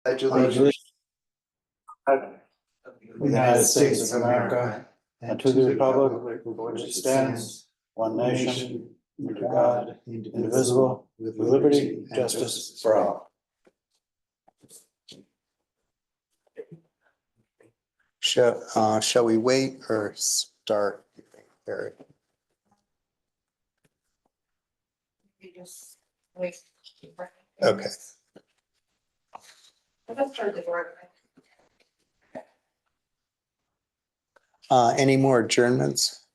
allegiance to the United States of America and to the republic for which it stands, one nation, under God, indivisible, with liberty and justice for all. Shall we wait or start? Harry? You just wait. Okay. Let's start the work. Any more adjournments?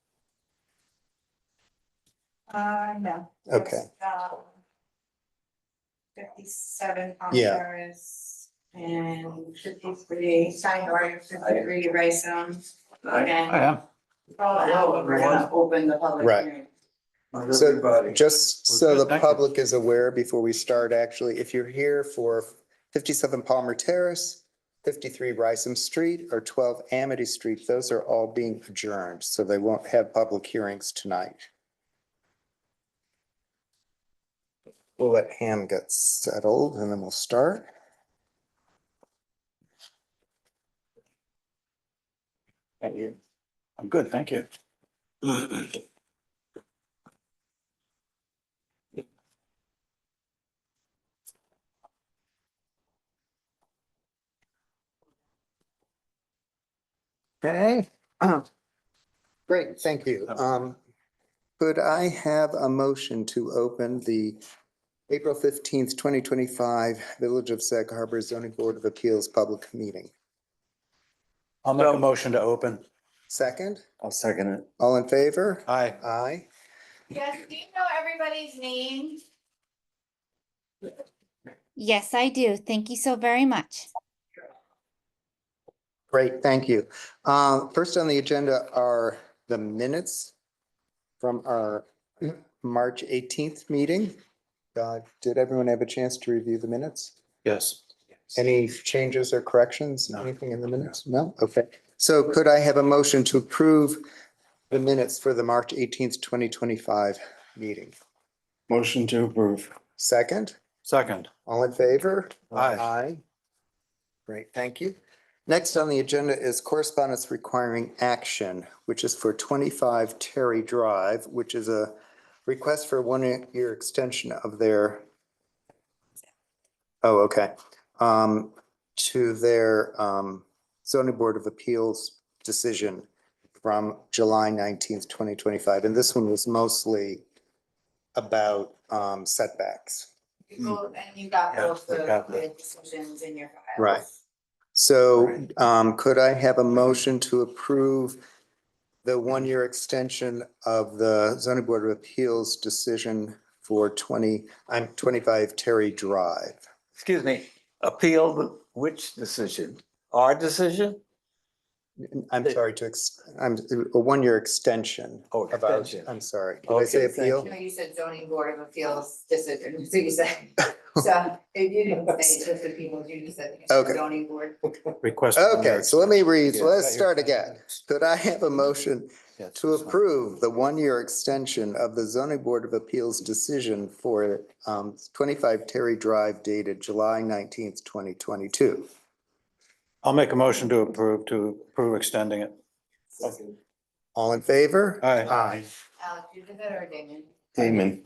No. Okay. Just, 57 Yeah. Palmera's and 53 Steinhardt, 53 Rysum. And am. we're gonna open the public Right. hearing. So just so the Thank you. public is aware before we start, actually, if you're here for 57 Palmer Terrace, 53 Rysum Street, or 12 Amity Street, those are all being adjourned, so they won't have public hearings tonight. We'll let Ham get settled and then we'll start. Thank you. I'm good, thank you. Okay. Great, thank you. Could I have a motion to open the April 15th, 2025 Village of Sag Harbor Zoning Board of Appeals public meeting? I'll make a motion to open. Second, I'll second it. all in favor? Aye. Aye. Yes, do you know everybody's name? Yes, I do. Thank you so very much. Great, thank you. First on the agenda are the minutes from our March 18th meeting. Did everyone have a chance to review the minutes? Yes. Any changes or corrections? No. Anything in the minutes? No? Okay. So could I have a motion to approve the minutes for the March 18th, 2025 meeting? Motion to approve. Second, Second. all in favor? Aye. Aye. Great, thank you. Next on the agenda is correspondence requiring action, which is for 25 Terry Drive, which is a request for a 1-year extension of their, oh, okay, to their zoning board of appeals decision from July 19th, 2025. And this one was mostly about setbacks. And you got Yeah, both we got the decisions in your file. Right. So could I have a motion to approve the 1-year extension of the zoning board of appeals decision for 25 Terry Drive? Excuse me, appeal which decision? Our decision? I'm sorry I'm a 1-year extension. Oh, about- extension. I'm sorry. Did I say Okay, thank appeal? No, you said zoning board of appeals decision, so you said, so if you didn't say it's just the people, you just said Okay. zoning board. Request. Okay, so let me read, Yeah, let's got your- start again. Could I have a motion Yes, to it's fine. approve the 1-year extension of the zoning board of appeals decision for 25 Terry Drive dated July 19th, 2022? I'll make a motion to approve extending it. All in favor? Aye. Aye. Alex, you did that or Damon? Damon.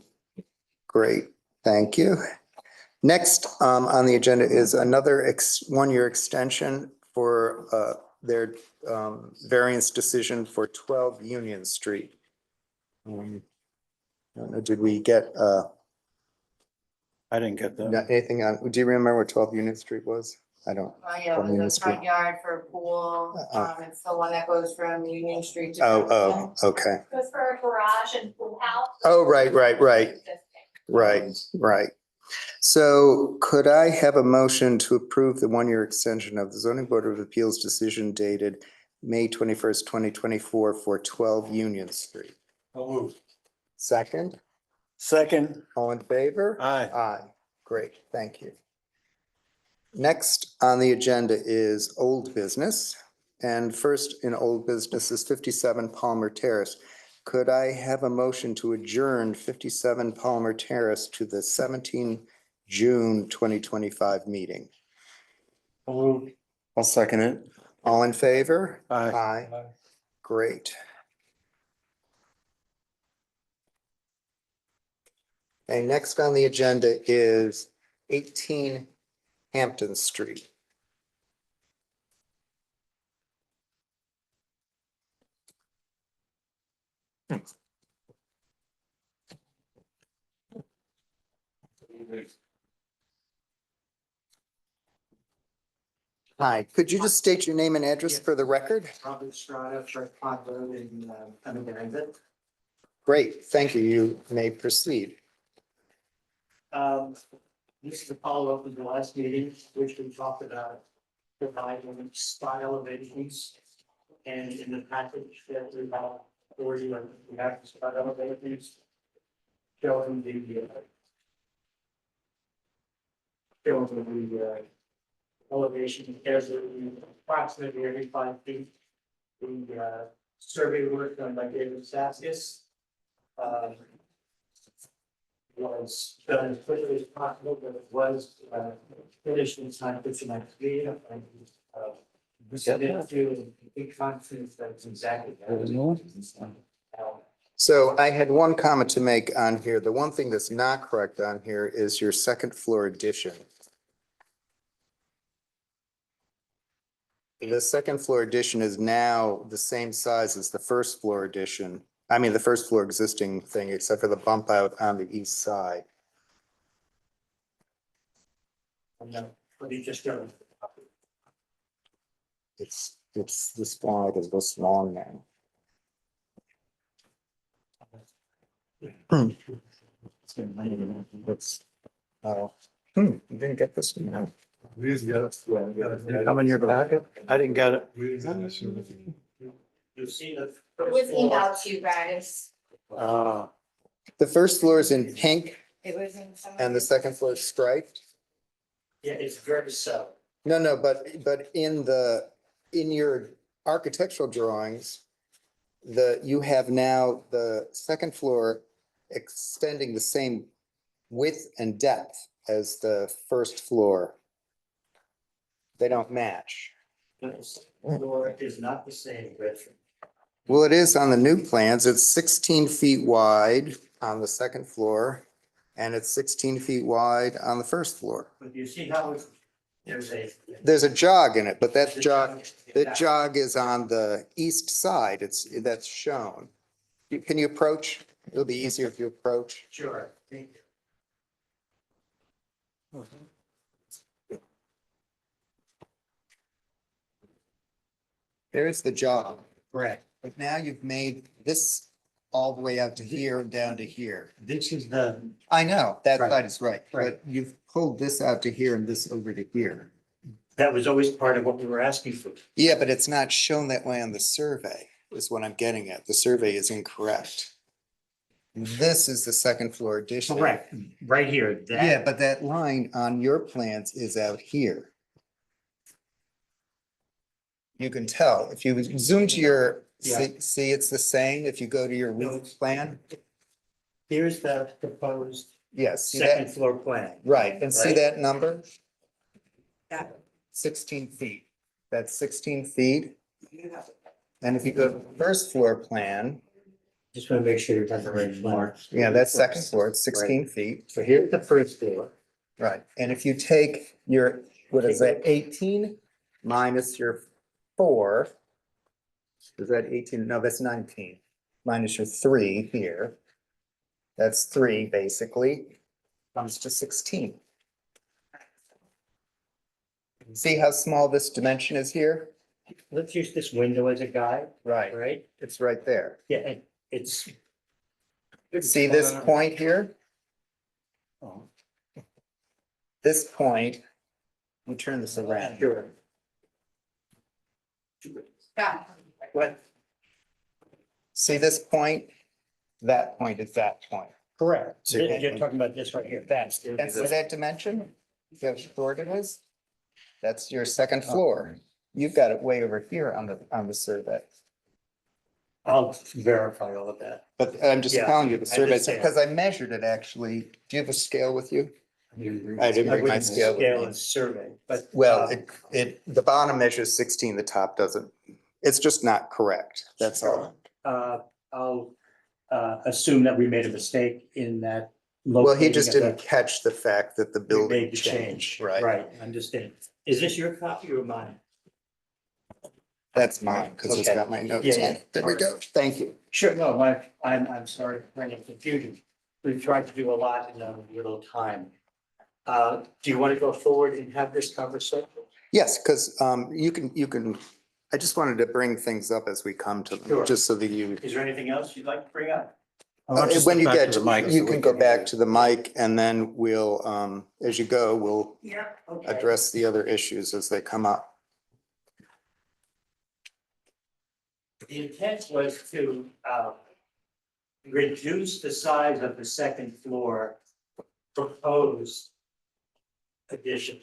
Great, thank you. Next on the agenda is another 1-year extension for their variance decision for 12 Union Street. I don't know, did we get I didn't get that. anything on, do you remember what 12 Union Street was? I don't. Oh, yeah, From Union it was a front Street. yard for a pool, it's the one that goes from Union Street to. Oh, okay. Goes for a garage and pool house. Oh, right. So could I have a motion to approve the 1-year extension of the zoning board of appeals decision dated May 21st, 2024 for 12 Union Street? Second, Second, all in favor? Aye. Aye. Great, thank you. Next on the agenda is old business. And first in old business is 57 Palmer Terrace. Could I have a motion to adjourn 57 Palmer Terrace to the 17 June 2025 meeting? I'll second it. All in favor? Aye. Aye. Great. And next on the agenda is 18 Hampton Street. Hi, could you just state your name and address for the record? Robert Strada, Sharp Pond Road in Pembroke. Great, thank you. You may proceed. This is a follow-up of the last meeting, which we talked about providing spot elevations. And in the package that we have for you, we have the spot elevations showing the elevation as approximately every 5 feet. The survey work done by David Saskis was done as quickly as possible, but it was finished in time for tonight's meeting. We submitted to big confidence that it's exactly. So I had one comment to make on here. The one thing that's not correct on here is your second floor addition. The second floor addition is now the same size as the first floor addition. I mean, the first floor existing thing, except for the bump out on the east side. Let me just go. It's this wide is this long now. Oh, you didn't get this one now. Come in your packet? I didn't get it. You see the. It was emailed to you guys. The first floor is in pink It was in some. and the second floor is striped. Yeah, it's very so. No, but in your architectural drawings, you have now the second floor extending the same width and depth as the first floor. They don't match. The floor is not the same, Richard. Well, it is on the new plans. It's 16 feet wide on the second floor and it's 16 feet wide on the first floor. But you see how There's a jog in it, but that jog is on the east side. That's shown. Can you approach? It'll be easier if you approach. Sure. Thank you. There's the jog. Correct. But now you've made this all the way out to here and down to here. This is the, I know, that Right. side is right, Right. but you've pulled this out to here and this over to here. that was always part of what we were asking for. Yeah, but it's not shown that way on the survey, is what I'm getting at. The survey is incorrect. This is the second floor addition. Correct, right here. that- Yeah, but that line on your plans is out here. You can tell, if you zoom to your, Yeah. see, it's the same, if you go to your roof plan, Here's the proposed yes, see second that, floor plan. right, and see Right. that number? Yeah. 16 feet, that's 16 feet. And if you go to the first floor plan, Just want to make sure you have the right mark. yeah, that's second floor, it's 16 feet, So here's the first floor. right, and if you take your, what is that, 18 minus your 4. Is that 18? No, that's 19. Minus your 3 here. That's 3 basically, comes to 16. See how small this dimension is here? Let's use this window as a guide, Right, right? it's right there. Yeah, and it's. See this point here? This point, let me turn this around. Sure. Yeah. What? See this point? That point is that point. Correct. So- You're talking about this right here. That's. And see that dimension? See how short it is? That's your second floor. You've got it way over here on the survey. I'll verify all of that. But I'm just Yeah, telling you, the I survey, understand. because I measured it actually. Do you have a scale with you? I didn't bring my wouldn't scale with me. and survey, but. Well, the bottom measures 16, the top doesn't. It's just not correct. That's all. I'll assume that we made a mistake in that. Well, he locating just of didn't that. catch the fact that the We building made the changed, change, right? right, understand. Is this your copy or mine? That's mine, because it's Okay. got my notes Yeah, on yeah. it. There we go. Thank you. Sure, no, I'm sorry for any confusion. We've tried to do a lot in a little time. Do you want to go forward and have this conversation? Yes, because you can, I just wanted to bring things up as we come to them, Sure. just so that you, Is there anything else you'd like to bring up? when you get, you can go back to the mic and then we'll, as you go, we'll Yeah. Okay. address the other issues as they come up. The intent was to reduce the size of the second floor proposed addition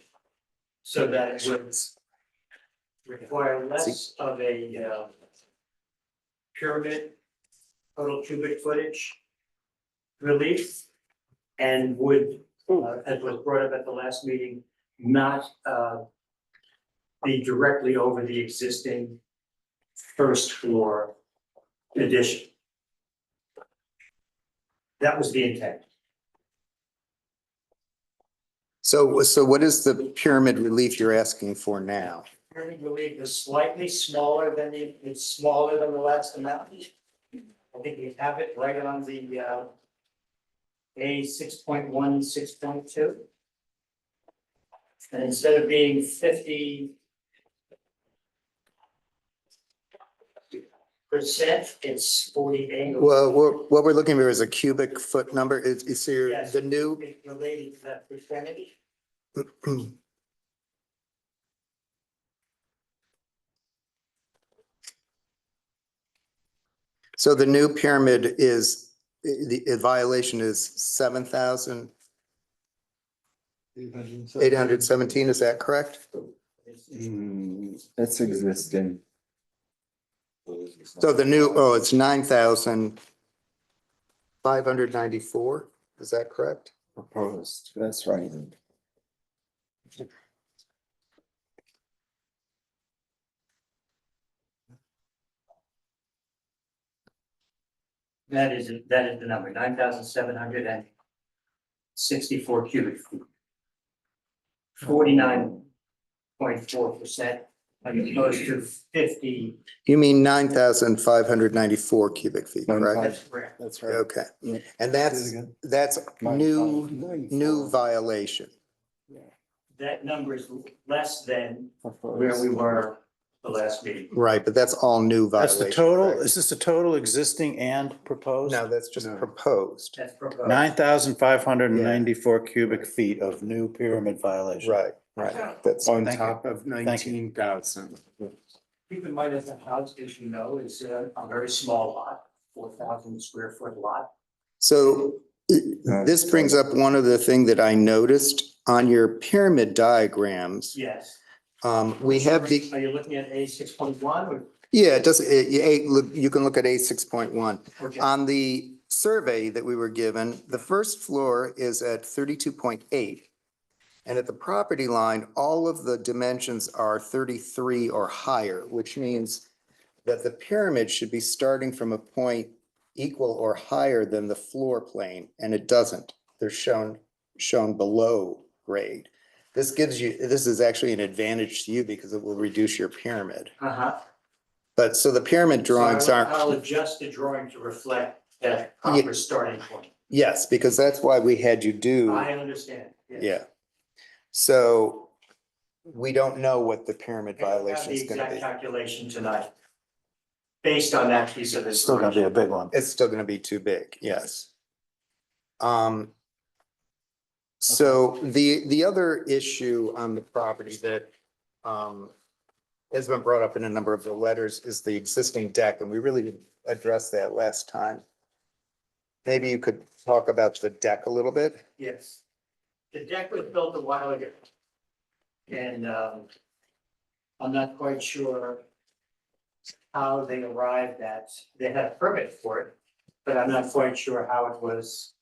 so that it would require less of a pyramid total cubic footage relief and would, as was brought up at the last meeting, not be directly over the existing first floor addition. That was the intent. So what is the pyramid relief you're asking for now? Pyramid relief is slightly smaller than it's smaller than the last amount. I think we have it right on the A 6.1, 6.2. And instead of being 50%, it's 48. Well, what we're looking for is a cubic foot number. Is here Yes. the new, It's related to that percentage. so the new pyramid is, the violation is 7,817, is that correct? That's existing. So the new, it's 9,594, is that correct? Proposed, that's right. That is the number, 9,764 cubic feet. 49.4%, as opposed to 50. You mean 9,594 cubic feet, correct? That's correct. That's right. Okay, and that's new violation. That number is less than where we were the last meeting. Right, but that's all new That's violation. the total, correct? is this the total existing and proposed? No, that's just No. proposed. That's proposed. 9,594 cubic feet of new pyramid violation. Right, right. That's, On Thank you. top of 19,000. Keep in mind that the house, as you know, is a very small lot, 4,000 square foot lot. so this brings up one other thing that I noticed on your pyramid diagrams. Yes. We have the, Are you looking at A 6.1 or? yeah, it does, you can look at A 6.1. Okay. On the survey that we were given, the first floor is at 32.8. And at the property line, all of the dimensions are 33 or higher, which means that the pyramid should be starting from a point equal or higher than the floor plane, and it doesn't. They're shown below grade. This gives you, this is actually an advantage to you because it will reduce your pyramid. Uh-huh. But so the pyramid drawings So aren't. I'll adjust the drawing to reflect that proper starting point. Yes, because that's why we had you do, I understand. yes. yeah. So we don't know what the pyramid I don't have violation is the gonna exact be. calculation tonight. Based on that piece of It's still gonna be a information. big one. It's still gonna be too big, yes. So the other issue on the property that has been brought up in a number of the letters is the existing deck, and we really didn't address that last time. Maybe you could talk about the deck a little bit? Yes. The deck was built a while ago. And I'm not quite sure how they arrived at, they had a permit for it, but I'm not quite sure how it was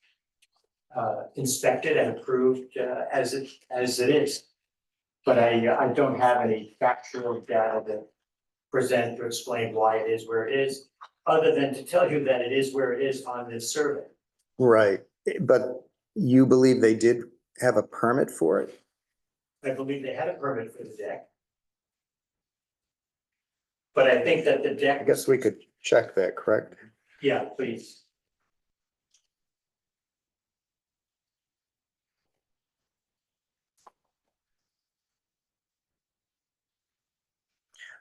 inspected and approved as it is. But I don't have any factual data to present to explain why it is where it is, other than to tell you that it is where it is on this survey. Right, but you believe they did have a permit for it? I believe they had a permit for the deck. But I think that the I deck, guess we could check that, correct? yeah, please.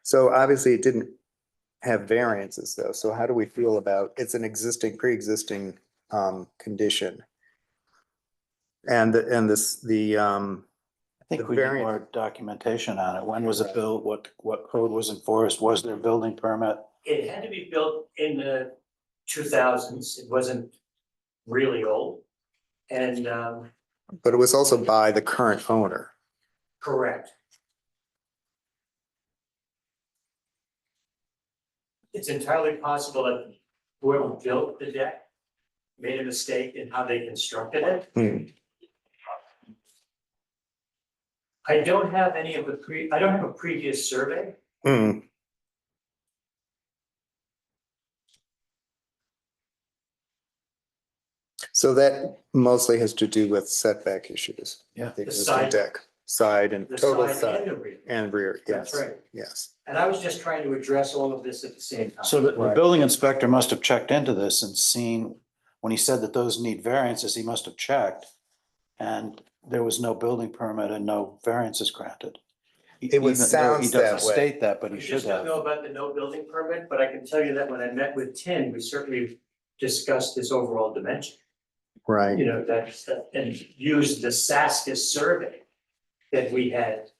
So obviously it didn't have variances though, so how do we feel about, it's an existing, pre-existing condition? And I think The we need variant- more documentation on it. When was it built? What code was enforced? Was there a building permit? It had to be built in the 2000s. It wasn't really old. And but it was also by the current owner. correct. It's entirely possible that whoever built the deck made a mistake in how they constructed it. Hmm. I don't have any of the I don't have a previous survey. Hmm. So that mostly has to do with setback issues. Yeah. The existing side- deck, side and The total side and side the rear. and rear, That's yes, right. yes. And I was just trying to address all of this at the same time. So the Right. building inspector must have checked into this and seen, when he said that those need variances, he must have checked. And there was no building permit and no variances granted. It would Even though sounds He doesn't that way. state that, but I he should just don't have. know about the no building permit, but I can tell you that when I met with Tim, we certainly discussed this overall dimension. Right, You know, and used the Saskis survey that we had.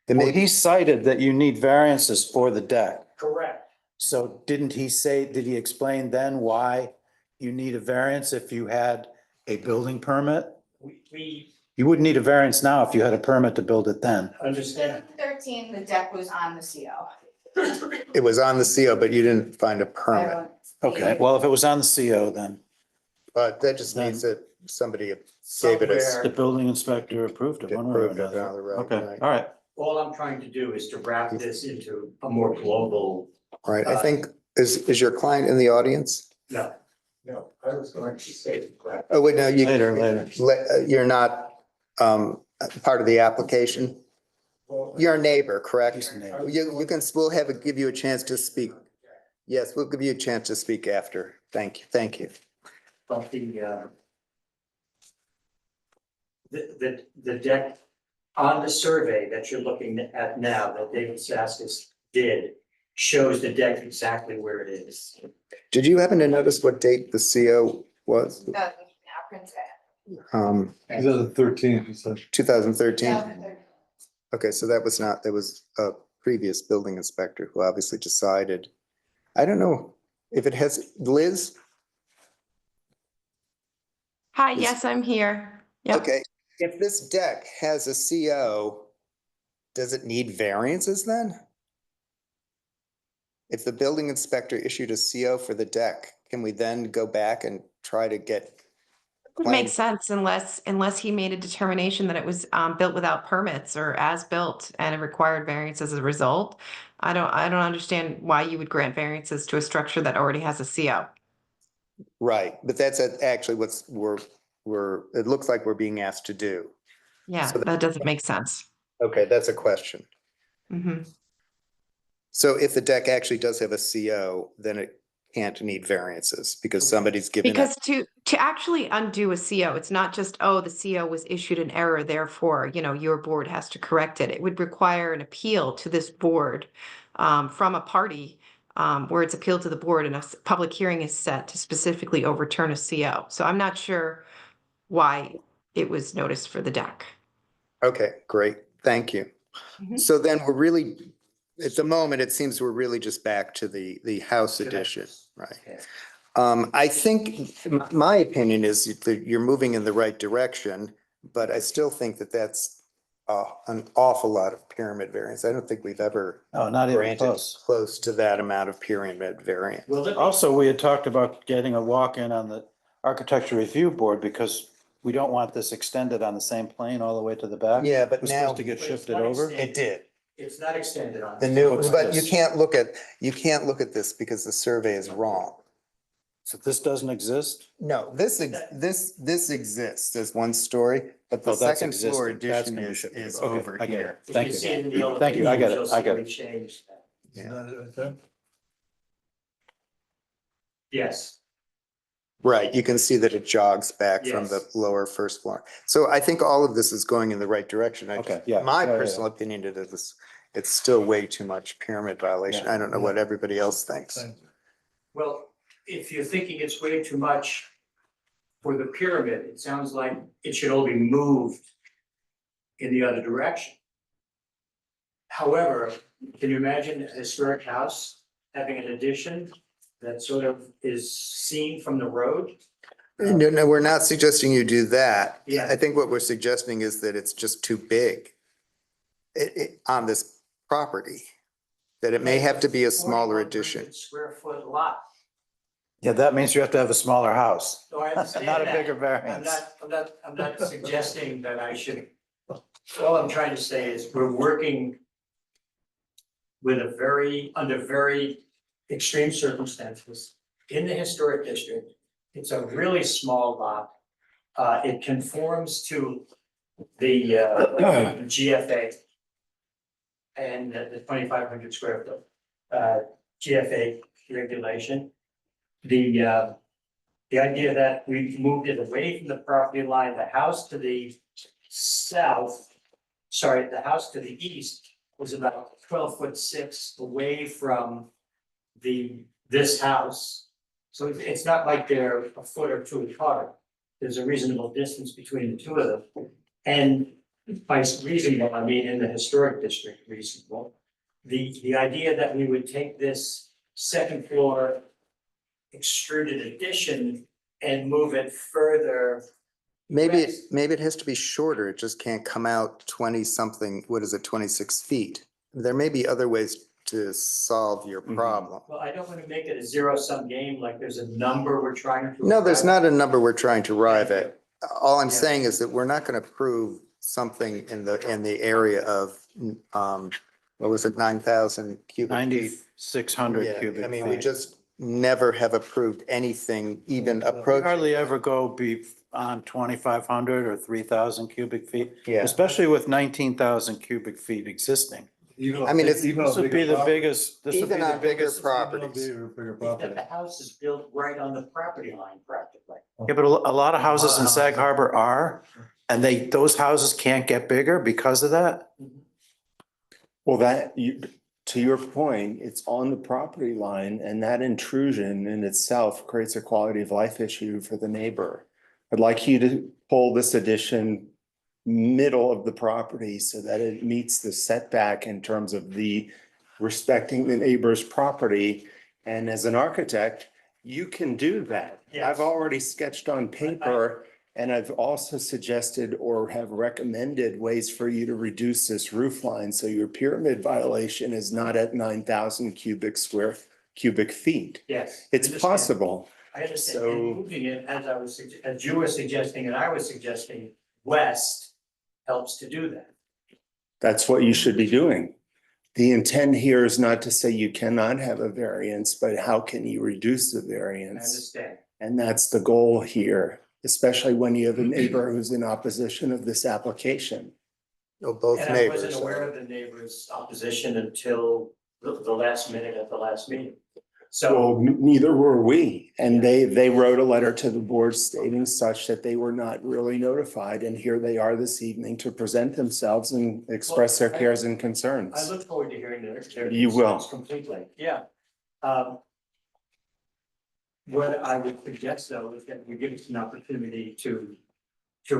and Well, maybe, he cited that you need variances for the deck. Correct. So did he explain then why you need a variance if you had a building permit? We You wouldn't need a variance now if you had a permit to build it then. understand. 13, the deck was on the CO. it was on the CO, but you didn't find a permit. Okay, well, if it was on the CO, then But that just means that somebody gave it a. Somewhere- the building inspector approved it one way or Approved it, another. right, Okay, right. all right. All I'm trying to do is to wrap this into a more global, Right, I think, is your client in the audience? no. No, I was going to say that. Oh, wait, no, you. Later. You're not part of the application? You're a neighbor, correct? He's a neighbor. You can, give you a chance to speak. Yes, we'll give you a chance to speak after. Thank you. But the deck on the survey that you're looking at now, that David Saskis did, shows the deck exactly where it is. Did you happen to notice what date the CO was? The applicant's 2013, he said. 2013? Okay, so that was a previous building inspector who obviously decided. I don't know if it has, Liz? Hi, Is- yes, I'm here. Yep. Okay, if this deck has a CO, does it need variances then? If the building inspector issued a CO for the deck, can we then go back and try to get? Would make sense unless he made a determination that it was built without permits or as built and it required variance as a result. I don't understand why you would grant variances to a structure that already has a CO. Right, but that's actually what's it looks like we're being asked to do. Yeah, So that doesn't make sense. Okay, that's a question. Mhm. So if the deck actually does have a CO, then it can't need variances because somebody's given it. Because to actually undo a CO, it's not just, oh, the CO was issued in error, therefore, your board has to correct it. It would require an appeal to this board from a party where it's appealed to the board and a public hearing is set to specifically overturn a CO. So I'm not sure why it was noticed for the deck. Okay, great, thank you. Mhm. So then we're really, at the moment, it seems we're really just back to the house edition, right? Okay. I think, my opinion is that you're moving in the right direction, but I still think that that's an awful lot of pyramid variance. I don't think we've ever Oh, not even granted close. close to that amount of pyramid variance. Will it be- Also, we had talked about getting a walk-in on the architecture review board because we don't want this extended on the same plane all the way to the back. Yeah, but It was now supposed to get But it's shifted not over. extended. it did. It's not extended on. The this. new, What's but this? you can't look at this because the survey is wrong. So this doesn't exist? No, this exists as one story, but the Oh, that's second floor existing. That's addition gonna be is shifted. is Okay, over I get it. here. If Thank you you. see it in the Thank you, I get it, you'll see I get it. we changed that. Yes, Right, you can see that it jogs back from the Yes. lower first floor. So I think all of this is going in the right direction. Okay, yeah. My Yeah, yeah, personal opinion it is, it's still way too much pyramid violation. Yeah. I don't know what everybody else thinks. well, if you're thinking it's way too much for the pyramid, it sounds like it should all be moved in the other direction. However, can you imagine a historic house having an addition that sort of is seen from the road? No, we're not suggesting you do that. Yeah. I think what we're suggesting is that it's just too big. On this property, that it may have to be a smaller 4,100 addition. Square foot lot. Yeah, that means you have to have a smaller house, So I understand not a that. bigger I'm variance. I'm not suggesting that I should. All I'm trying to say is we're working with under very extreme circumstances in the historic district. It's a really small lot. It conforms to the GFA and the 2,500 square foot GFA regulation. The idea that we moved it away from the property line, the house to the the house to the east was about 12'6" away from this house. So it's not like they're a foot or two apart. There's a reasonable distance between the two of them. And by reasonable, I mean in the historic district reasonable. The idea that we would take this second floor extruded addition and move it further. Maybe west. it has to be shorter. It just can't come out 20 something, what is it, 26 feet? There may be other ways to solve your problem. Well, I don't want to make it a zero-sum game, like there's a number we're trying to. No, there's arrive not a number we're trying to arrive Thank at. All I'm Yeah. saying is that we're not going to prove something in the area of, what was it, 9,000 cubic feet? 9,600 Yeah, cubic I mean, we feet. just never have approved anything even We approaching. hardly ever go on 2,500 or 3,000 cubic feet, Yeah, especially with 19,000 cubic feet existing. I mean, it's, This would be the biggest, this would be even the on bigger biggest. properties. That the house is built right on the property line practically. Yeah, but a lot of houses in Sag Harbor are, and those houses can't get bigger because of that? Well, to your point, it's on the property line and that intrusion in itself creates a quality of life issue for the neighbor. I'd like you to pull this addition middle of the property so that it meets the setback in terms of the respecting the neighbor's property. And as an architect, you can do that. Yes. I've already sketched on paper and I've also suggested or have recommended ways for you to reduce this roof line. So your pyramid violation is not at 9,000 cubic feet. Yes. It's understand. possible. I understand, So- and moving it, as you were suggesting and I was suggesting, west helps to do that. That's what you should be doing. The intent here is not to say you cannot have a variance, but how can you reduce the I variance? understand. And that's the goal here, especially when you have a neighbor who's in opposition of this application. No, both And I wasn't neighbors. aware of the neighbor's opposition until the last minute at the last meeting. So, Well, neither were we. And they wrote a letter to the board stating such that they were not really notified. And here they are this evening to present themselves and express their cares and I concerns. look forward to hearing their. You will. concerns completely, yeah. What I would suggest though is that we give us an opportunity to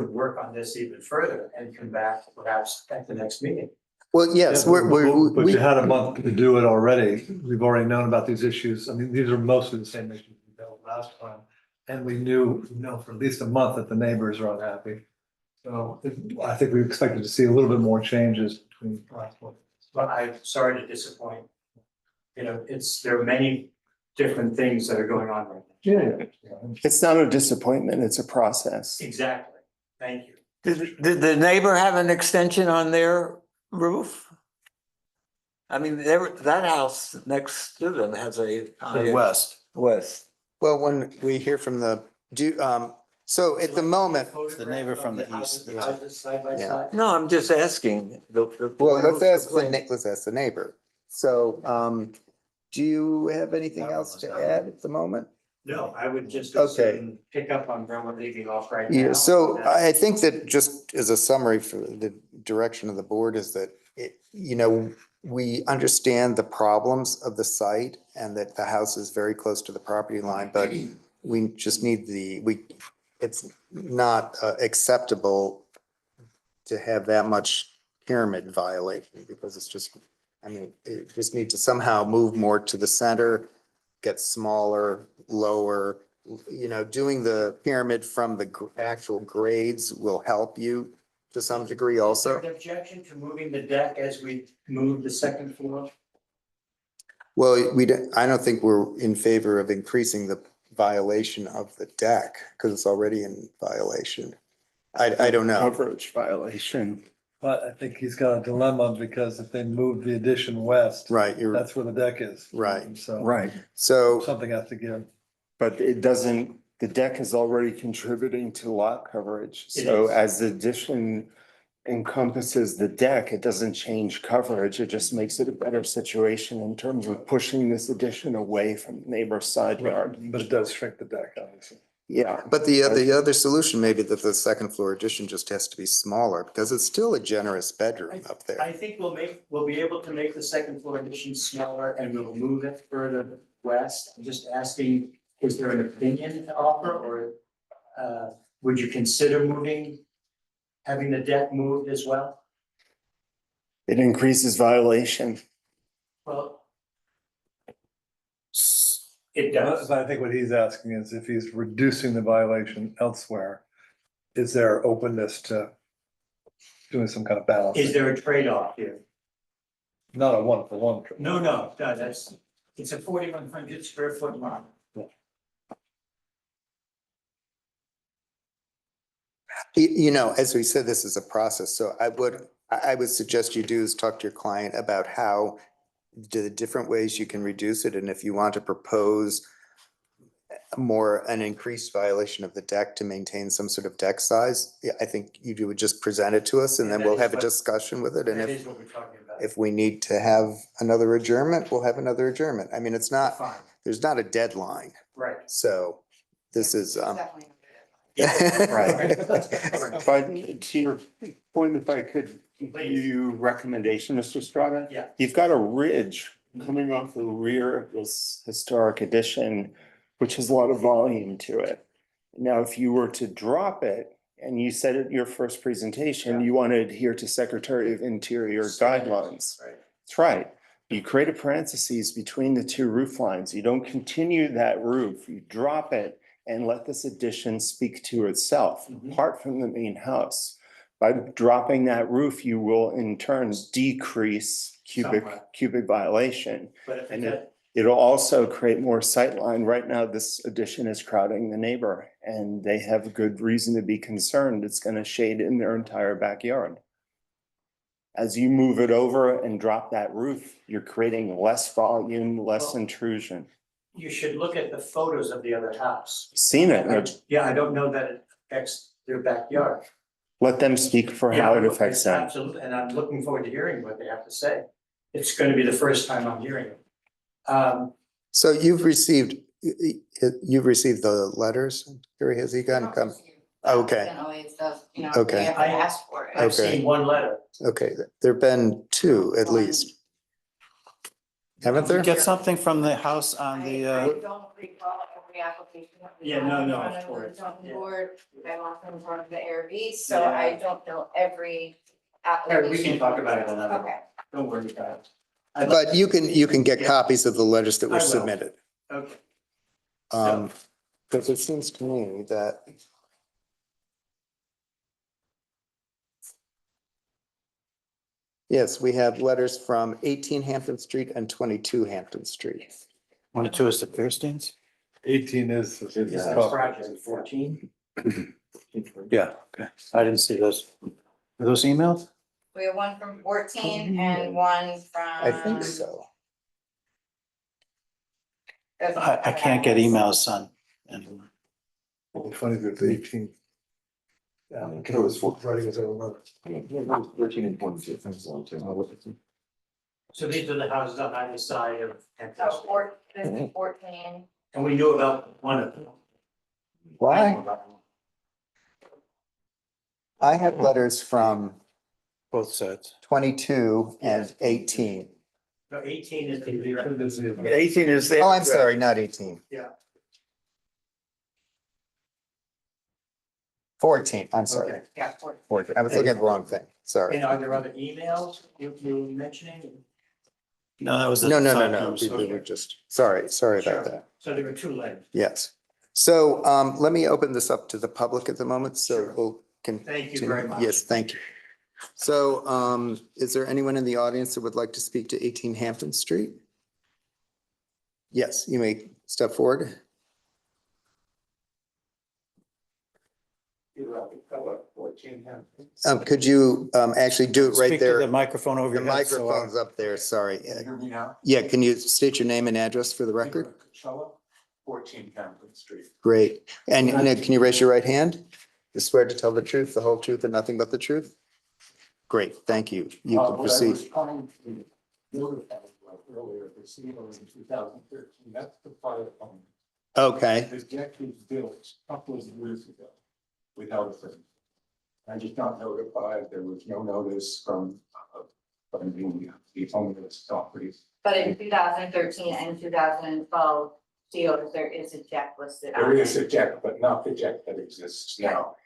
work on this even further and come back perhaps at the next meeting. Well, yes, But we, you had a month to do it already. We've already known about these issues. I mean, these are mostly the same issues we dealt with last time. And we knew for at least a month that the neighbors are unhappy. So I think we expected to see a little bit more changes between last month. But I'm sorry to disappoint. You know, there are many different things that are going on right now. Yeah. It's not a disappointment, it's a process. Exactly. Thank you. Did the neighbor have an extension on their roof? I mean, that house next to them has a. West. West. Well, when we hear from so at the moment, The neighbor from the east. The houses side by Yeah. side. No, I'm just asking. well, let's ask the neighbor. So, do you have anything else to add at the moment? No, I would just Okay. pick up on where we're leaving off right now. Yeah, so I think that just as a summary for the direction of the board is that we understand the problems of the site and that the house is very close to the property line, but we just need it's not acceptable to have that much pyramid violation because it's just, it just need to somehow move more to the center, get smaller, lower, doing the pyramid from the actual grades will help you to some degree Is there also. an objection to moving the deck as we move the second floor? Well, I don't think we're in favor of increasing the violation of the deck because it's already in violation. I don't know. Coverage violation. But I think he's got a dilemma because if they move the addition west, Right, that's where the deck is. Right. So. Right. So, Something has to give. But it doesn't, the deck is already contributing to lot coverage. It So is. as the addition encompasses the deck, it doesn't change coverage. It just makes it a better situation in terms of pushing this addition away from the neighbor's side yard. But it does shrink the deck, obviously. Yeah. but the other solution may be that the second floor addition just has to be smaller because it's still a generous bedroom up there. I think we'll be able to make the second floor addition smaller and we'll move it further west. I'm just asking, is there an opinion to offer or would you consider having the deck moved as well? It increases violation. Well, it does. But I think what he's asking is if he's reducing the violation elsewhere, is there openness to doing some kind of balance? Is there a trade-off here? Not a one-for-one. No, it's a 4,100 square foot lot. As we said, this is a process, so I would suggest you do is talk to your client about how the different ways you can reduce it, and if you want to propose an increased violation of the deck to maintain some sort of deck size, yeah, I think you would just present it to us and then And that we'll is have a what- discussion with it, and That if is what we're talking about. if we need to have another adjournment, we'll have another adjournment. I mean, it's not, Fine, there's not a deadline, right. so this is, Definitely. Right. But to your point, if I could give you recommendation, Mr. Strada? Yeah. You've got a ridge coming off the rear of this historic addition, which has a lot of volume to it. Now, if you were to drop it, and you said at your first presentation, you want to adhere to Secretary of Interior guidelines. Right. That's right. You create a parentheses between the two roof lines. You don't continue that roof. You drop it and let this addition speak to itself, Mhm. apart from the main house. By dropping that roof, you will in turn decrease Somewhat. cubic violation. But if And it's it'll also create more sightline. Right now, this addition is crowding the neighbor and they have good reason to be concerned. It's gonna shade in their entire backyard. As you move it over and drop that roof, you're creating less volume, less Well- intrusion. you should look at the photos of the other house. Seen it, Yeah, I don't know that it affects their backyard. let them speak for how it affects them. Absolutely, and I'm looking forward to hearing what they have to say. It's gonna be the first time I'm hearing it. so you've received the letters, Gary, has he gotten come? Okay. Okay. I asked for it. I've Okay. seen one letter. Okay, there've been two at least. Haven't there? Get something from the house on I the, don't recall every application. that we Yeah, have no, in no, front of the course, zoning yeah. board. I'm also in front of the ARB, so Yeah. I don't know every All right, application. we can talk about it another, Okay. don't worry about it. But you can get Yeah. copies of the letters that I were will. submitted. Okay, Because it seems to me that. Yes, we have letters from 18 Hampton Street and 22 Hampton Street. 22 is the Kirstein's? 18 is. is this project 14? Yeah, okay. I didn't see those. Were those emailed? We have one from 14 and one from. I think so. I can't get emails, son. And It'd be funny that the 18th. Yeah, it was writing his own letter. 13 and 22. So these are the houses on either side of. So this is 14. And we knew about one of them. Why? I have letters from both sets. 22 and 18. No, 18 is the. 18 is there. Oh, I'm sorry, not 18. Yeah. 14, I'm sorry. Okay. Yeah, 14. 14. I was looking at the wrong thing, sorry. And are there other emails you were mentioning? No, that was. the No, side we rooms. were just, sorry about Sure. that. So there were two letters. Yes. So let me open this up to the public at the moment, so Sure. we'll Thank you very much. Yes, thank you. So is there anyone in the audience that would like to speak to 18 Hampton Street? Yes, you may step forward. Could you actually do it right Speak to the there? microphone over The your head. so, microphone's up there, sorry. Hear me now? Yeah, can you state your name and address for the record? Coachella, 14 Hampton Street. Great. And can you raise your right hand? You swear to tell the truth, the whole truth, and nothing but the truth? Great, thank you. You can proceed. Earlier, the CEO in 2013, that's the fire department. Okay, This deck was built a couple of years ago without a permit. I just not notified, there was no notice from the owner of this property. But in 2013 and 2012, COs, there is a deck listed on There is it. a deck, but not the deck that exists now.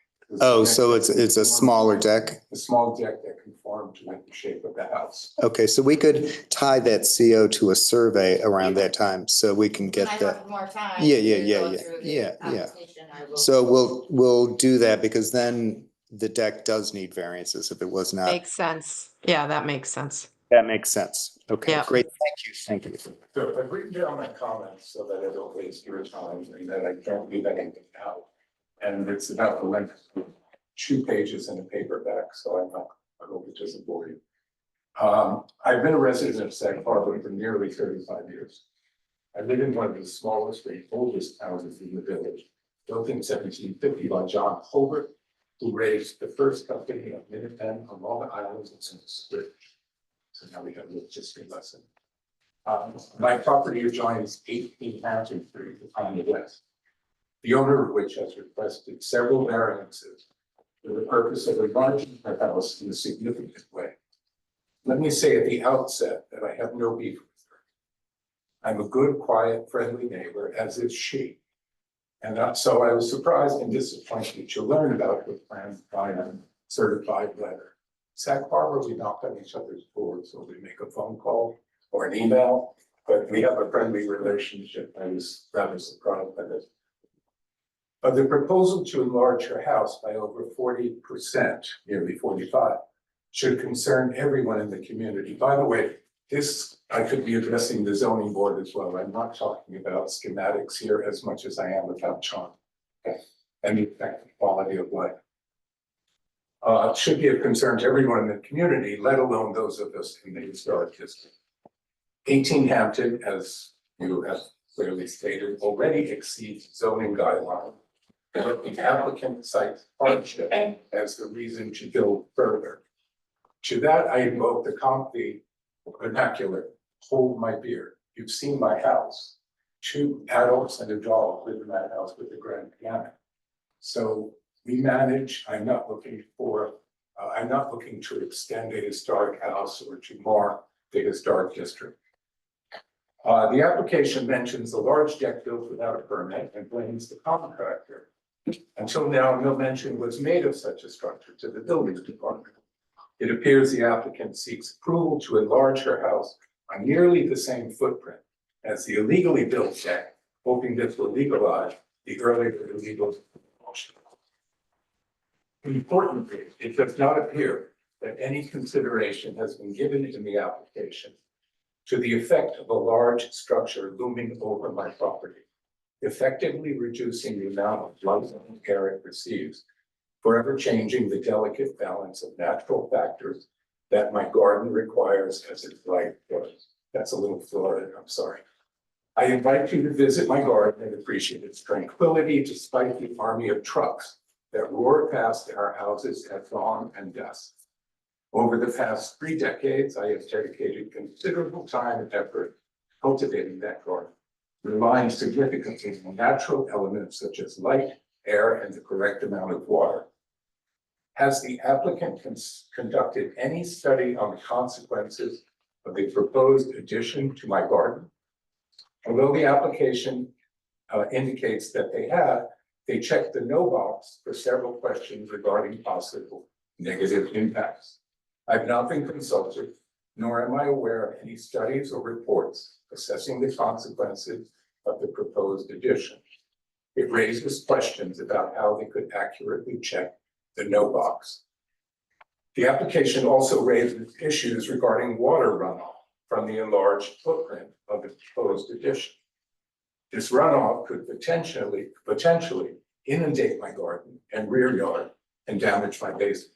oh, so it's a smaller deck? A small deck that conformed to the shape of the house. Okay, so we could tie that CO to a survey around that time, so we can get When I that. have more time. Yeah, yeah, to yeah, go yeah, through the yeah, yeah. application, I will- So we'll do that because then the deck does need variances if it was not. Makes sense. Yeah, that makes sense. That makes sense. Okay, Yeah. great. Thank you. So I've written down my comments so that I don't waste your time and that I don't leave anything out. And it's about the length of 2 pages in a paperback, so I hope it doesn't bore you. I've been a resident of Sag Harbor for nearly 35 years. I live in one of the smallest and oldest houses in the village, built in 1750 by John Holbert, who raised the first company of Minutemen on Long Island and Sprit. So now we have a little history lesson. My property adjoins 18 Hampton Street on the west, the owner of which has requested several variances for the purpose of enlarging her house in a significant way. Let me say at the outset that I have no beef with her. I'm a good, quiet, friendly neighbor, as is she. And so I was surprised and disappointed to learn about her plans by a certified letter. Sag Harbor, we knock on each other's doors, so we make a phone call or an email, but we have a friendly relationship. I was rather surprised by this. But the proposal to enlarge her house by over 40%, nearly 45, should concern everyone in the community. By the way, this, I could be addressing the zoning board as well. I'm not talking about schematics here as much as I am about charm. Okay, and the effect of quality of life. It should be of concern to everyone in the community, let alone those of us in the historic district. 18 Hampton, as you have clearly stated, already exceeds zoning guidelines. But the applicant cites hardship as the reason to build further. To that, I invoke the vernacular, hold my beer. You've seen my house. 2 adults and a dog live in that house with a grand piano. So we manage, I'm not looking to extend a historic house or to mar the historic district. The application mentions a large deck built without a permit and blames the contractor. Until now, no mention was made of such a structure to the building department. It appears the applicant seeks approval to enlarge her house on nearly the same footprint as the illegally built deck, hoping this will legalize the earlier illegal demolition. Importantly, it does not appear that any consideration has been given in the application to the effect of a large structure looming over my property, effectively reducing the amount of light and air it receives forever changing the delicate balance of natural factors that my garden requires as its life grows. That's a little Florida, I'm sorry. I invite you to visit my garden and appreciate its tranquility despite the army of trucks that roar past our houses at dawn and dusk. Over the past 3 decades, I have dedicated considerable time and effort cultivating that garden, relying significantly on natural elements such as light, air, and the correct amount of water. Has the applicant conducted any study on the consequences of the proposed addition to my garden? Although the application indicates that they checked the no box for several questions regarding possible negative impacts. I've not been consulted, nor am I aware of any studies or reports assessing the consequences of the proposed addition. It raises questions about how they could accurately check the no box. The application also raises issues regarding water runoff from the enlarged footprint of the proposed addition. This runoff could potentially inundate my garden and rear yard and damage my basement.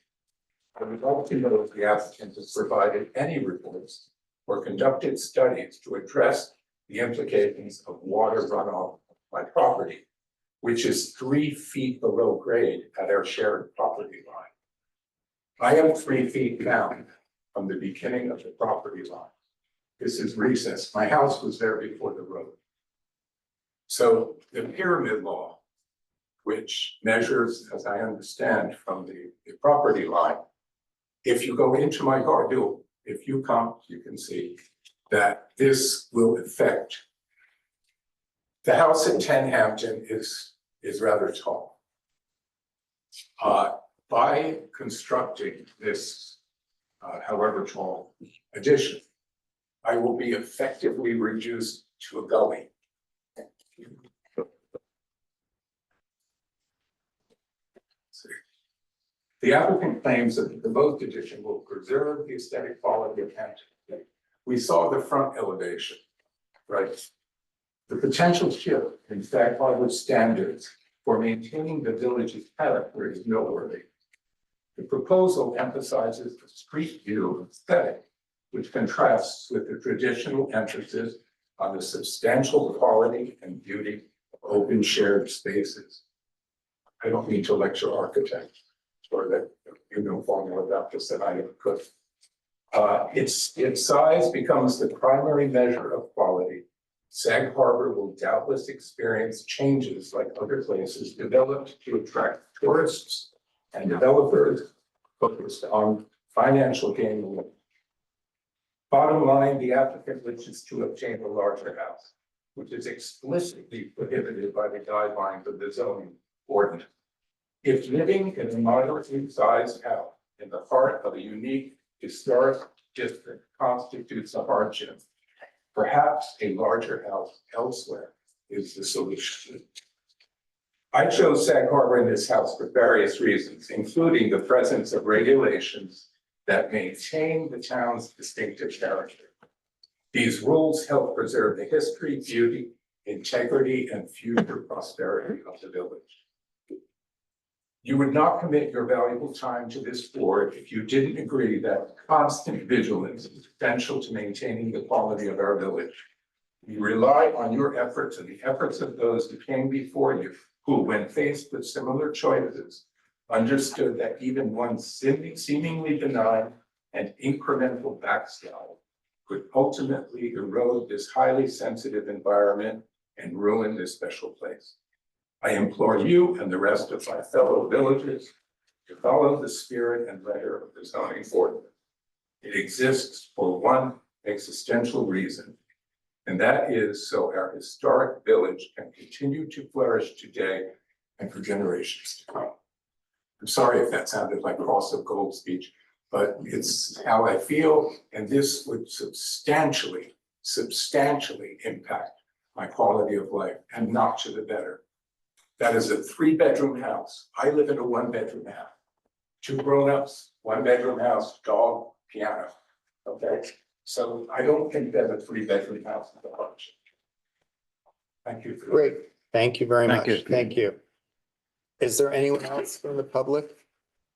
I would like to know if the applicant has provided any reports or conducted studies to address the implications of water runoff on my property, which is 3 feet below grade at our shared property line. I am 3 feet down from the beginning of the property line. This is recess. My house was there before the road. So the pyramid law, which measures, as I understand, from the property line, if you go into my garden, if you come, you can see that this will affect. The house at 10 Hampton is rather tall. By constructing this, however tall addition, I will be effectively reduced to a gully. The applicant claims that the proposed addition will preserve the aesthetic quality of Hampton. We saw the front elevation, right? The potential shift in Sag Harbor standards for maintaining the village's character is noteworthy. The proposal emphasizes the street view aesthetic, which contrasts with the traditional emphasis on the substantial quality and beauty of open shared spaces. I don't need to lecture architects, or that you know far more about this than I could. Its size becomes the primary measure of quality. Sag Harbor will doubtless experience changes like other places developed to attract tourists and developers focused on financial gain. Bottom line, the applicant wishes to obtain a larger house, which is explicitly prohibited by the guidelines of the zoning ordinance. If living in a moderately sized house in the heart of a unique historic district constitutes a hardship, perhaps a larger house elsewhere is the solution. I chose Sag Harbor in this house for various reasons, including the presence of regulations that maintain the town's distinctive character. These rules help preserve the history, beauty, integrity, and future prosperity of the village. You would not commit your valuable time to this board if you didn't agree that constant vigilance is essential to maintaining the quality of our village. We rely on your efforts and the efforts of those who came before you, who, when faced with similar choices, understood that even one seemingly benign and incremental backslide could ultimately erode this highly sensitive environment and ruin this special place. I implore you and the rest of my fellow villagers to follow the spirit and letter of the zoning ordinance. It exists for one existential reason, and that is so our historic village can continue to flourish today and for generations to come. I'm sorry if that sounded like cross of gold speech, but it's how I feel, and this would substantially impact my quality of life, and not to the better. That is a 3-bedroom house. I live in a 1-bedroom house. 2 grown-ups, 1-bedroom house, dog, piano. Okay, so I don't think that a 3-bedroom house is a hardship. Thank you. Great, thank you very Thank much. you. Thank you. Is there anyone else from the public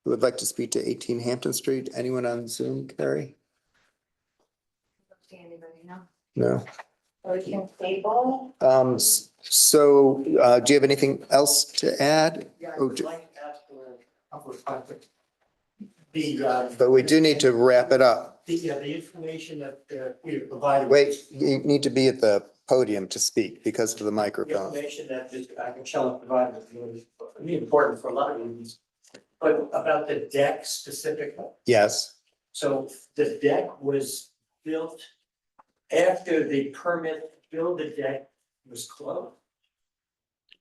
who would like to speak to 18 Hampton Street? Anyone on Zoom, Carrie? Anybody know? No. Or we can table? So, do you have anything else to add? Yeah, I Oh, would do- like to ask for a couple of questions. The, But we do need to wrap it up. the information that, we provided. Wait, you need to be at the podium to speak because of the The microphone. information that Mr. Acapella provided was really important for a lot of reasons. But about the deck specifically, Yes. so the deck was built after the permit to build the deck was closed.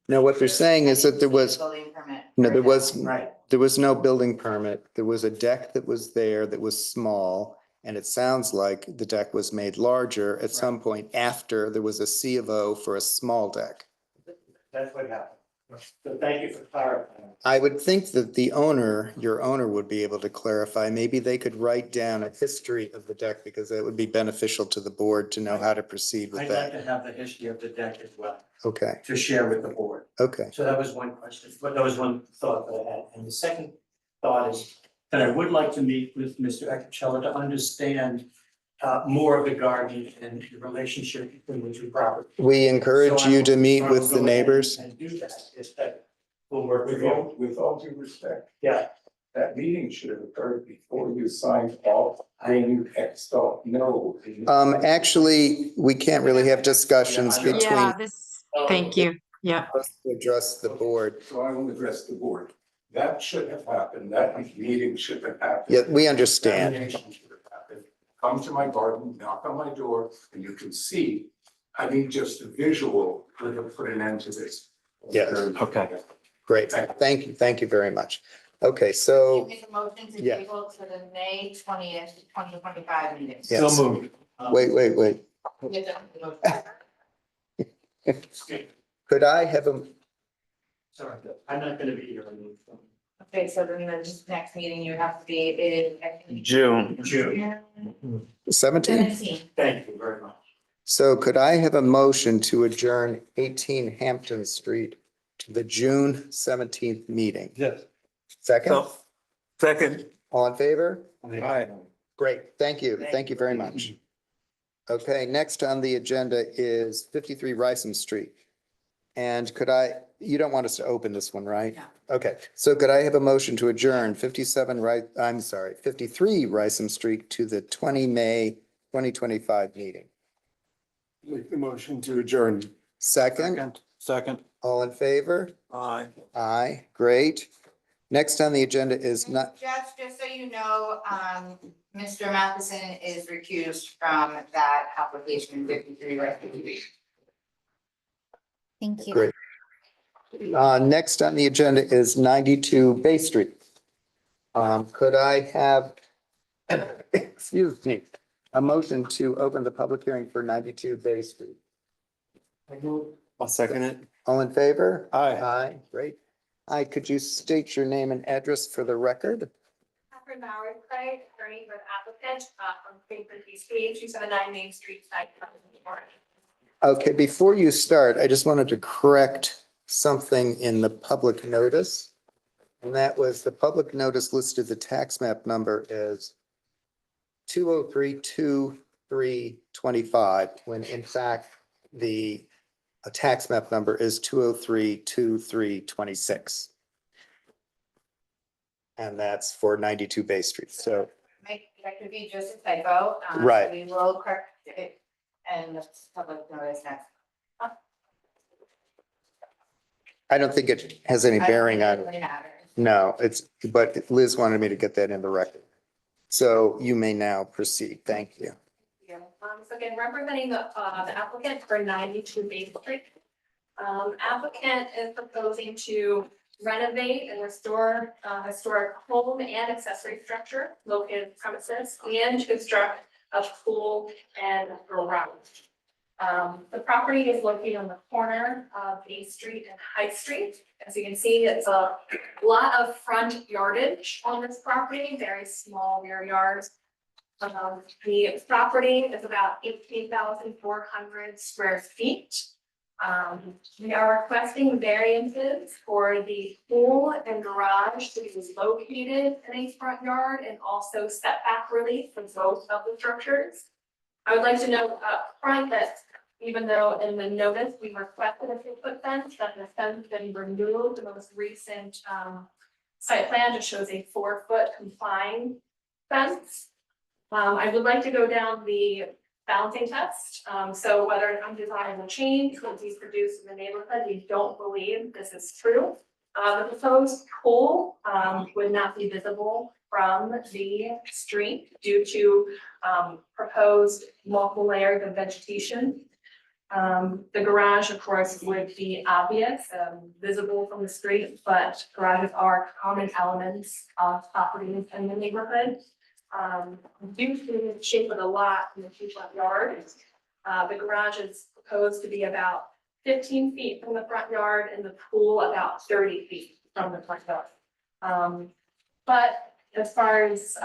Now, what they're saying is that there was, Building permit. no, there was, Right. there was no building permit. There was a deck that was there that was small. And it sounds like the deck was made larger at some point after there was a C of O for a small deck. That's what happened. So thank you for clarifying. I would think that the owner, your owner would be able to clarify. Maybe they could write down a history of the deck because that would be beneficial to the board to know how to proceed with I'd like that. to have the history of the deck as well Okay, to share with the board. okay. So that was one question, but that was one thought that I had. And the second thought is that I would like to meet with Mr. Acapella to understand more of the garden and the relationship between the two properties. We encourage So I you will- to meet so I will with go the ahead neighbors. And do that, if that will work with you. With all due respect, Yeah, that meeting should have occurred before you signed off, then you Xed off no. Actually, we can't really have discussions Yeah, I know. between Yeah, this, thank you. Yeah. us to address the board. So I will address the board. That should have happened, that meeting should have happened. Yeah, we That understand. meeting should have happened. Come to my garden, knock on my door, and you can see, I need just a visual, we're gonna put an end to this. Yes. Okay. Great. Thank you very much. Okay, so, Make a motion to Yeah. table to the May 20th, 2025 meeting. yes. moved. Wait. Could I have a, sorry, I'm not gonna be here on Okay, so then the next meeting you have to be in, I think, June. June. June 17? 17th. Thank you very much. So could I have a motion to adjourn 18 Hampton Street to the June 17th meeting? Yes. Second, So, second. all in favor? Aye. Great, thank you. Thank you very much. Okay, next on the agenda is 53 Rysam Street. And could I, you don't want us to open this one, right? No. Okay, so could I have a motion to adjourn 53 Rysam Street to the 20 May 2025 meeting? Make the motion to adjourn. Second, Second. all in favor? Aye. Aye, great. Next on the agenda is not, Just so you know, Mr. Matheson is recused from that application 53 Street. Thank you. Great. Next on the agenda is 92 Bay Street. Could I have, excuse me, a motion to open the public hearing for 92 Bay Street? I'll second it. All in favor? Aye. Aye, great. Aye, could you state your name and address for the record? Catherine Bowers, Clay, attorney for the applicant, from 350 Street, 279 Main Street, site. Okay, before you start, I just wanted to correct something in the public notice. And that was the public notice listed the tax map number as 2032325, when in fact the tax map number is 2032326. And that's for 92 Bay Street. So, That could be just a typo. Right. We will correct it and the public notice next. I don't think it has any bearing on, It really matters. no, but Liz wanted me to get that in the record. So you may now proceed. Thank you. Yeah, so again, representing the applicant for 92 Main Street. Applicant is proposing to renovate and restore historic home and accessory structure located on premises and to construct a pool and garage. The property is located on the corner of Bay Street and High Street. As you can see, it's a lot of front yardage on this property, very small rear yards. The property is about 18,400 square feet. We are requesting variances for the pool and garage to be located in a front yard and also setback relief from both of the structures. I would like to note up front that even though in the notice we requested a 6-foot fence, that the fence has been removed. The most recent site plan just shows a 4-foot complying fence. I would like to go down the balancing test. So whether an undesirable change will be produced in the neighborhood, we don't believe this is true. The proposed pool would not be visible from the street due to proposed multiple layers of vegetation. The garage, of course, would be obvious, visible from the street, but garages are common elements of properties in the neighborhood. Due to the shape of the lot in the two front yards, the garage is proposed to be about 15 feet from the front yard and the pool about 30 feet from the front yard. But as far as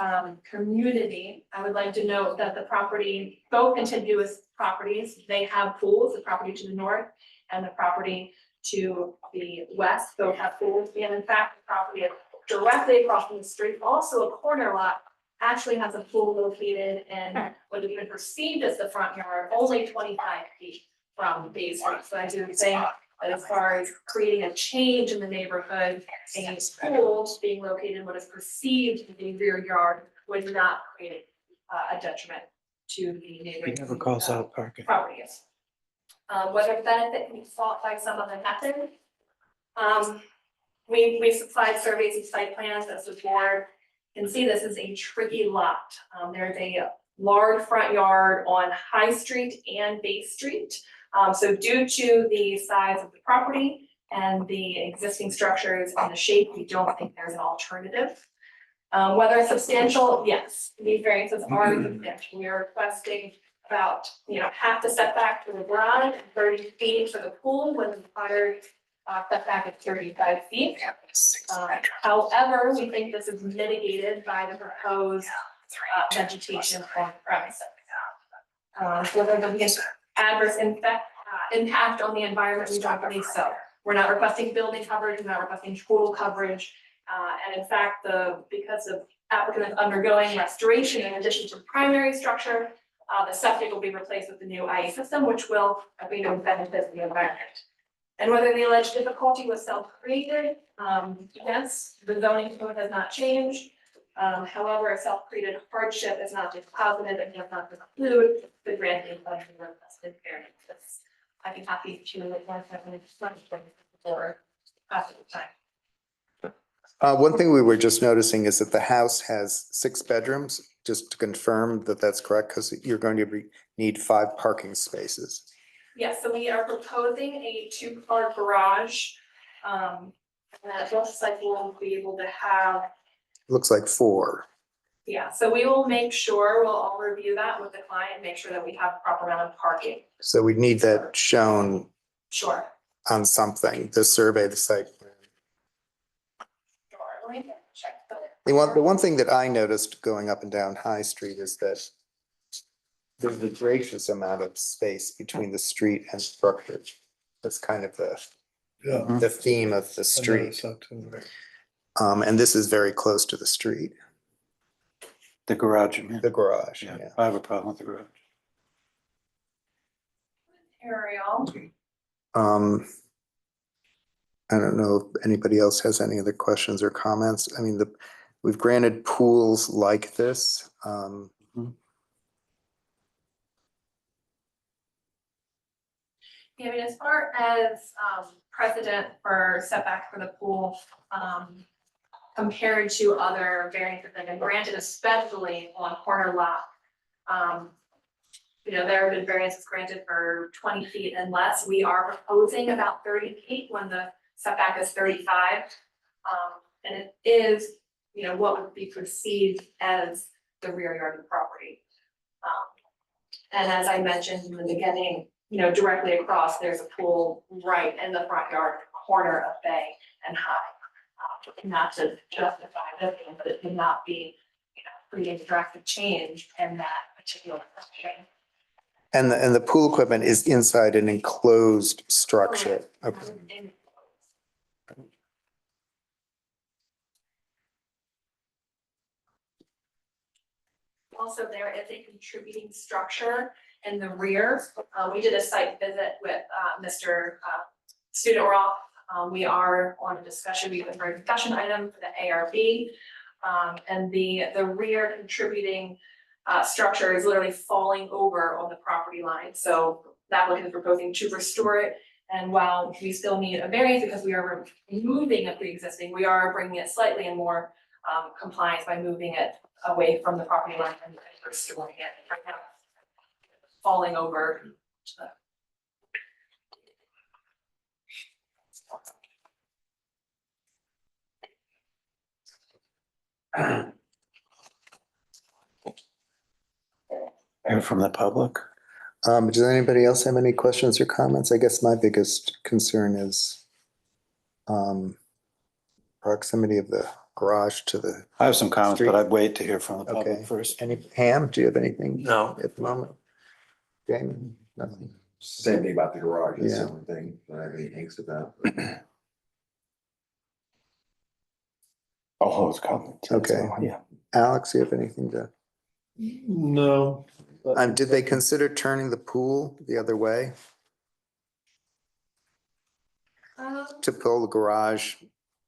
community, I would like to note that the property, both contiguous properties, they have pools. The property to the north and the property to the west both have pools. And in fact, the property directly across from the street, also a corner lot, actually has a pool located in what is even perceived as the front yard, only 25 feet from Bay Street. So I do think that as far as creating a change in the neighborhood, a pool being located in what is perceived to be rear yard would not create a detriment to the neighborhood. He never calls out parking. Properties. Whether benefit can be sought by some other method. We supplied surveys and site plans as the board can see. This is a tricky lot. There's a large front yard on High Street and Bay Street. So due to the size of the property and the existing structures and the shape, we don't think there's an alternative. Whether it's substantial, yes, these variances are substantial. We are requesting about, half the setback for the garage, 30 feet for the pool, when the required setback is 35 feet. However, we think this is mitigated by the proposed vegetation on premises. Whether there'll be an adverse impact on the environment, we don't believe so. We're not requesting building coverage, we're not requesting total coverage. And in fact, because the applicant is undergoing restoration in addition to the primary structure, the septic will be replaced with the new IE system, which will, benefit the environment. And whether the alleged difficulty was self-created, yes, the zoning code has not changed. However, a self-created hardship is not dispositive and does not preclude the granting of the requested variances. I'd be happy to have an explanation for after the time. One thing we were just noticing is that the house has 6 bedrooms, just to confirm that that's correct, because you're going to need 5 parking spaces. Yes, so we are proposing a 2-car garage. And it looks like we'll be able to have. Looks like 4. Yeah, so we will make sure, we'll all review that with the client, make sure that we have proper amount of parking. So we need that shown Sure. on something, the survey, the site plan. Sure, let me check. The one thing that I noticed going up and down High Street is that there's a gracious amount of space between the street and structure. That's kind of the theme of the street. And this is very close to the street, The garage, you mean? the garage, Yeah, yeah. I have a problem with the garage. Ariel. I don't know if anybody else has any other questions or comments. I mean, we've granted pools like this. Yeah, I mean, as far as precedent for setback for the pool, compared to other variances that have been granted, especially on corner lot. There have been variances granted for 20 feet and less. We are proposing about 30 feet when the setback is 35. And it is, what would be perceived as the rear yard of the property. And as I mentioned in the beginning, directly across, there's a pool right in the front yard corner of Bay and High. Not to justify this, but it cannot be, creating drastic change in that particular section. And the pool equipment is inside an enclosed structure. Okay. And also, there is a contributing structure in the rear. We did a site visit with Mr. Student Roth. We are on a discussion, we have a discussion item for the ARB. And the rear contributing structure is literally falling over on the property line. So the applicant is proposing to restore it. And while we still need a variance because we are removing a pre-existing, we are bringing it slightly in more compliance by moving it away from the property line and restoring it right now. Falling over to the Hear from the public? Does anybody else have any questions or comments? I guess my biggest concern is proximity of the garage to the, I have some comments, but Street. I'd wait to hear from the okay. public first. Ham, do you have anything No. at the moment? Damon, nothing. Same thing about the garage, that's Yeah. the only thing that I have any angst about. I'll hold comments. Okay. Yeah. Alex, you have anything to? No. Did they consider turning the pool the other way to pull the garage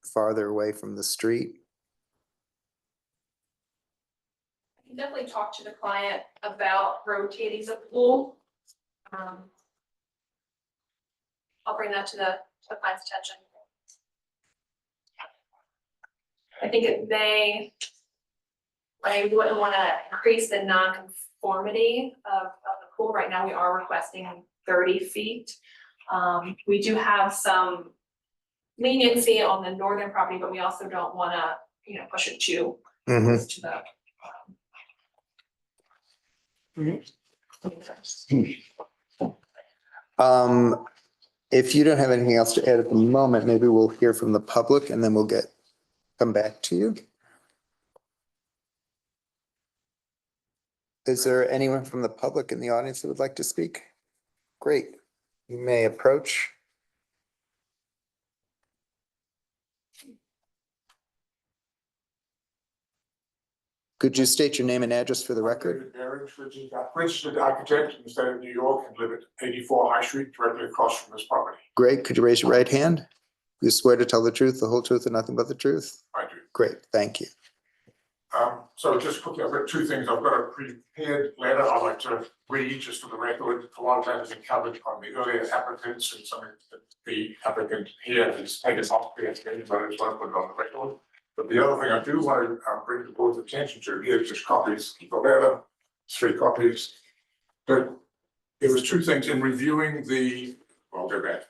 farther away from the street? I can definitely talk to the client about rotating the pool. I'll bring that to the client's attention. I think it may, I wouldn't want to increase the non-conformity of the pool. Right now, we are requesting 30 feet. We do have some leniency on the northern property, but we also don't want to, push it too close to the. If you don't have anything else to add at the moment, maybe we'll hear from the public and then we'll come back to you. Is there anyone from the public in the audience that would like to speak? Great, you may approach. Could you state your name and address for the record? Registered architect in the state of New York and live at 84 High Street, directly across from this property. Great, could you raise your right hand? You swear to tell the truth, the whole truth, and nothing but the truth? I do. Great, thank you. So just quickly, I've got two things. I've got a prepared letter I'd like to read just for the record. A lot of that has been covered on the earlier applicants and something that the applicant here has taken off the agenda, but I just want to put it on the record. But the other thing I do want to bring the board's attention to here, just copies of the letter, 3 copies. But there was 2 things in reviewing I'll go back.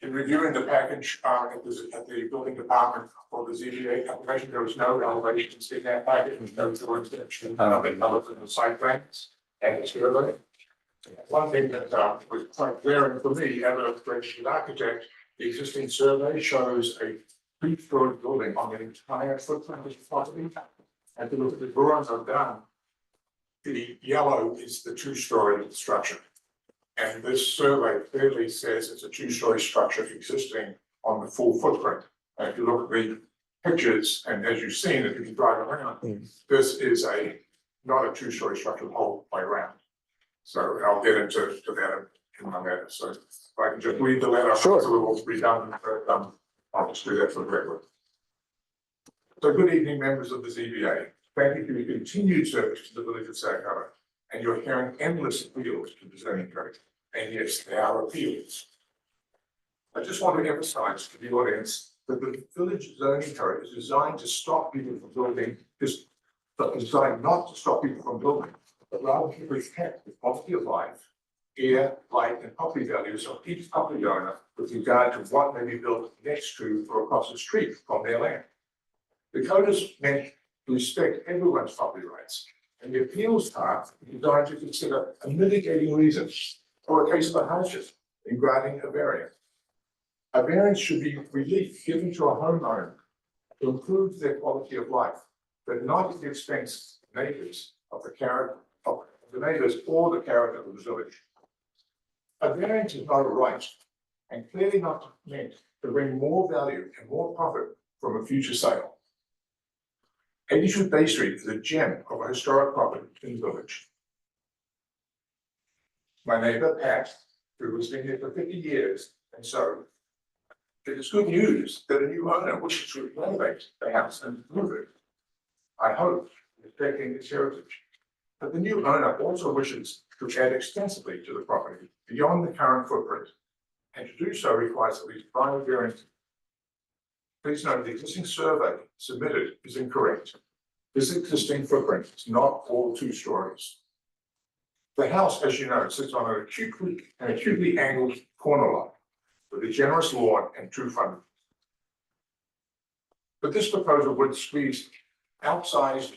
In reviewing the package at the building department for the ZBA application, there was no elevations in that package, no extension, other than the site plans and the survey. One thing that was quite glaring for me, as a registered architect, the existing survey shows a 3-story building on the entire footprint of the property. And if you look at the drawings I've done, the yellow is the 2-story structure. And this survey clearly says it's a 2-story structure existing on the full footprint. And if you look at the pictures, and as you've seen, if you can drive around, this is not a 2-story structure the whole way around. So I'll get into that in my letter. So if I can just read the letter, Sure. it's a little redundant, but I'll just do that for the record. So good evening, members of the ZBA. Thank you for your continued service to the village of Saratoga and your hearing endless appeals to the zoning code. And yes, they are appeals. I just want to emphasize to the audience that the village zoning code is designed to stop people from building, designed not to stop people from building, but rather to protect the quality of life, air, light, and property values of each property owner with regard to what may be built next to or across the street from their land. The code is meant to respect everyone's property rights, and the appeals part is designed to consider a mitigating reason or a case of a hardship in granting a variance. A variance should be relief given to a homeowner to improve their quality of life, but not at the expense of neighbors of the character of the neighbors or the character of the village. A variance is not a right, and clearly not meant to bring more value and more profit from a future sale. 82 Bay Street is a gem of a historic property in the village. My neighbor, Pat, who has been here for 50 years, and so it is good news that a new owner wishes to renovate the house and improve it. I hope, respecting its heritage, but the new owner also wishes to add extensively to the property beyond the current footprint, and to do so requires at least 5 variances. Please note the existing survey submitted is incorrect. This existing footprint is not all 2 stories. The house, as you know, sits on an acutely angled corner lot with a generous lawn and 2 frontages. But this proposal would squeeze outsized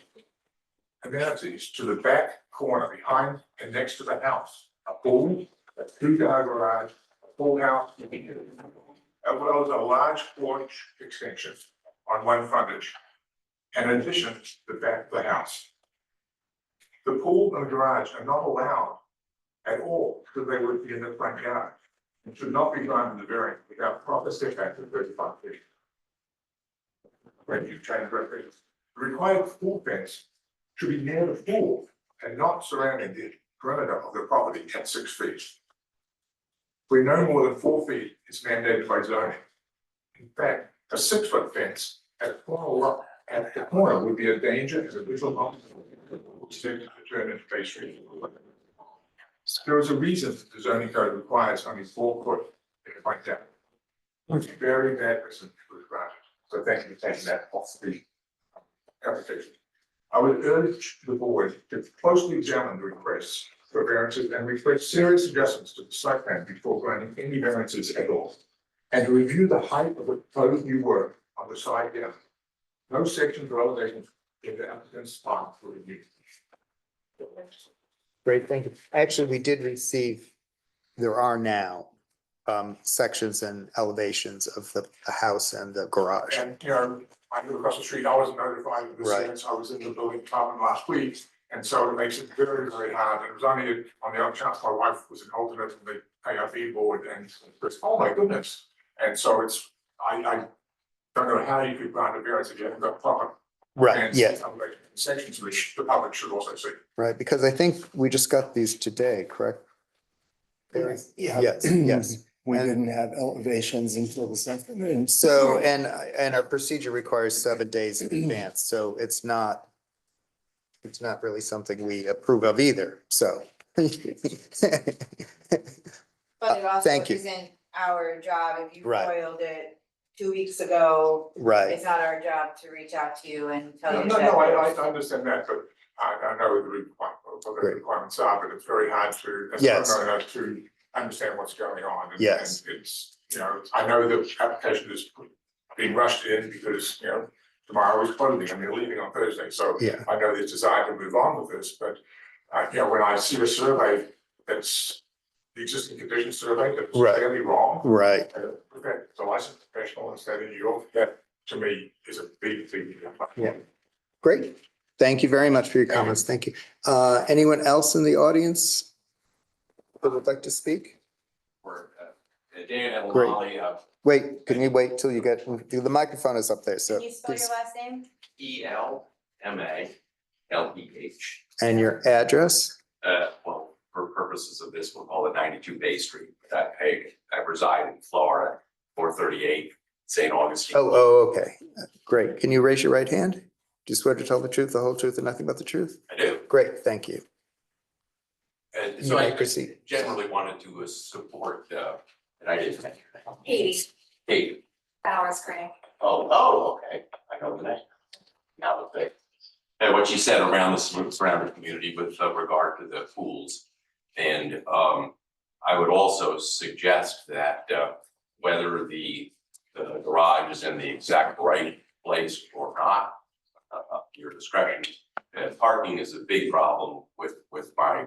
amenities to the back corner behind and next to the house. A pool, a 2-car garage, a full house, as well as a large porch extension on one frontage, in addition to the back of the house. The pool and the garage are not allowed at all because they would be in the front yard and should not be granted the variance without proper setback of 35 feet. When you change reference, the required pool fence should be near the pool and not surrounding the perimeter of the property at 6 feet. Where no more than 4 feet is mandated by zoning. In fact, a 6-foot fence at the corner would be a danger as a visual obstacle to turn into Bay Street. There is a reason the zoning code requires only 4 foot in the front yard. It's very bad precedent for the granted. So thank you for taking that off the application. I would urge the board to closely examine the requests for variances and request serious adjustments to the site plan before granting any variances at all. And to review the height of the proposed new work on the side down. No sections or elevations in the applicant's plan for review. Great, thank you. Actually, we did receive, there are now sections and elevations of the house and the garage. And, you know, I live across the street, I wasn't notified of this Right. since I was in the building department last week. And so it makes it very, very hard. And it was only on the off chance my wife was an alternate in the ARB board and it's, oh my goodness. And so it's, I don't know how you could grant a variance if you haven't got proper. Right, fence yeah, and elevation sections, which the public should also see. right, because I think we just got these today, correct? Yeah. Yes, yes. We And- didn't have elevations until this afternoon. So, and our procedure requires 7 days in advance, so it's not really something we approve of either, so. But it also Thank you. isn't our job, if you Right. foiled it 2 weeks ago, Right, it's not our job to reach out to you and tell No, you no, that. I understand that, but I know the what the Great. requirements are, but it's very hard to, as Yes. an owner, to understand what's going on. And- Yes. And it's, you know, I know the application is being rushed in because, you know, tomorrow is closing and they're leaving on Thursday, so yeah, I know there's desire to move on with this, but you know, when I see a survey that's the existing condition survey that's Right. clearly wrong. right. It's a licensed professional in the state of New York, that to me is a big. Yeah. Great. Thank you very much for your comments. Thank you. Anyone else in the audience that would like to speak? Dan and Great. Lolly, Wait, can you wait till you get, the microphone is up there, so. Can you spell your last name? ELMALEH. And your address? Well, for purposes of this, we'll call it 92 Bay Street. I reside in Florida, 438 St. Augustine. Oh, okay. Great. Can you raise your right hand? Do you swear to tell the truth, the whole truth, and nothing but the truth? I do. Great, thank you. And You so may I proceed. generally wanted to support, and I didn't. Katie, Hey, Bowers Craig. oh, okay. I know the name. Now the thing. And what you said around the surrounding community with regard to the pools. And I would also suggest that whether the garage is in the exact right place or not, your discretion. Parking is a big problem with my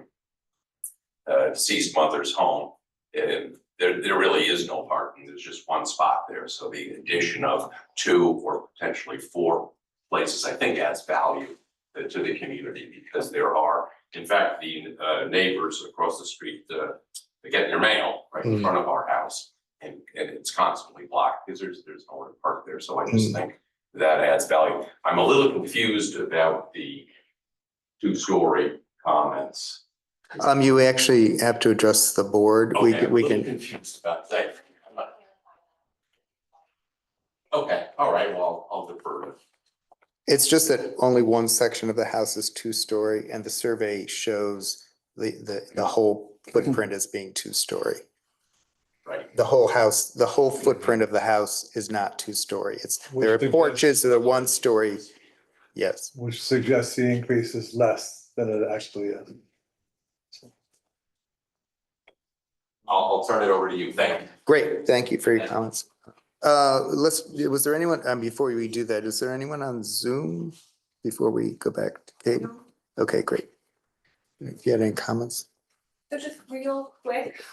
deceased mother's home. And there really is no parking. There's just one spot there. So the addition of 2 or potentially 4 places, I think adds value to the community, because there are, in fact, the neighbors across the street, they get their mail right in front of our house. And it's constantly blocked because there's nowhere to park there, so I just think that adds value. I'm a little confused about the two-story comments. You actually have to address the board. Okay, I'm a We little can, confused about that. Okay, all right, well, I'll defer to. it's just that only one section of the house is two-story and the survey shows the whole footprint as being two-story. Right. The whole house, the whole footprint of the house is not two-story. There are Which porches that are one-story. Yes, Which suggests the increase is less than it actually is. I'll turn it over to you, thank you. great. Thank you for your comments. Was there anyone, before we do that, is there anyone on Zoom before we go back to Kate? Okay, great. If you had any comments? So just real quick,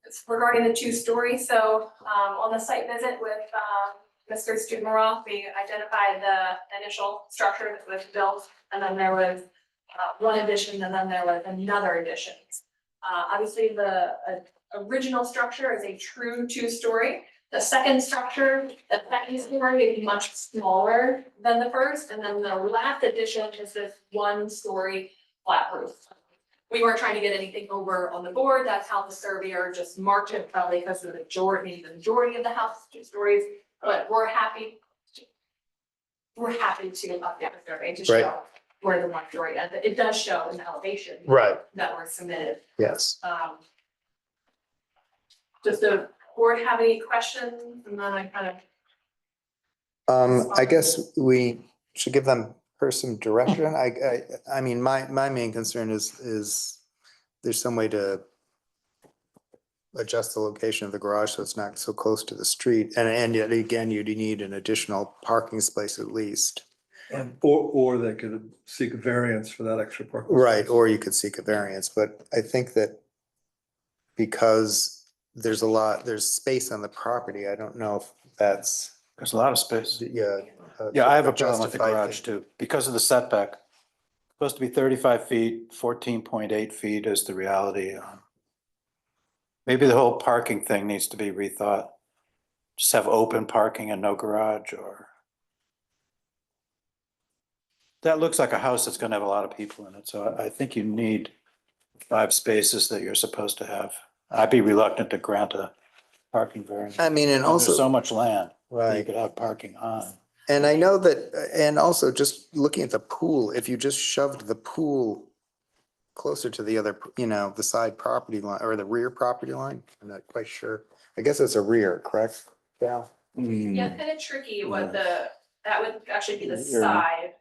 it's regarding the two-story, so, on the site visit with, Mr. Studemeroff, we identified the initial structure that was built, and then there was, one addition, and then there was another addition. Obviously, the, original structure is a true two-story. The second structure, the second story is much smaller than the first, and then the last addition is this one-story flat roof. We weren't trying to get anything over on the board, that's how the surveyor just marked it, probably because the majority of the house is two stories, but we're happy to update the survey to Right. show where the one story is. It does show in the elevation Right. that were submitted. Yes. Does the board have any questions? And then I kind of. I guess we should give them some direction. I mean, my main concern is there's some way to adjust the location of the garage so it's not so close to the street. And yet again, you'd need an additional parking space at least. Or they could seek a variance for that extra parking. Right, or you could seek a variance, but I think that because there's space on the property, I don't know if that's, There's a lot of space. yeah. Yeah, I have a problem with the justified garage thing. too, because of the setback. Supposed to be 35 feet, 14.8 feet is the reality. Maybe the whole parking thing needs to be rethought. Just have open parking and no garage, or. That looks like a house that's gonna have a lot of people in it, so I think you need 5 spaces that you're supposed to have. I'd be reluctant to grant a parking variance. I mean, and There's so also, much land that you right. could have parking on. And I know that, and also just looking at the pool, if you just shoved the pool closer to the other, the side property line or the rear property line, I'm not quite sure. I guess it's a rear, correct? Yeah. Yeah, kind of tricky what that would actually be the Rear. side.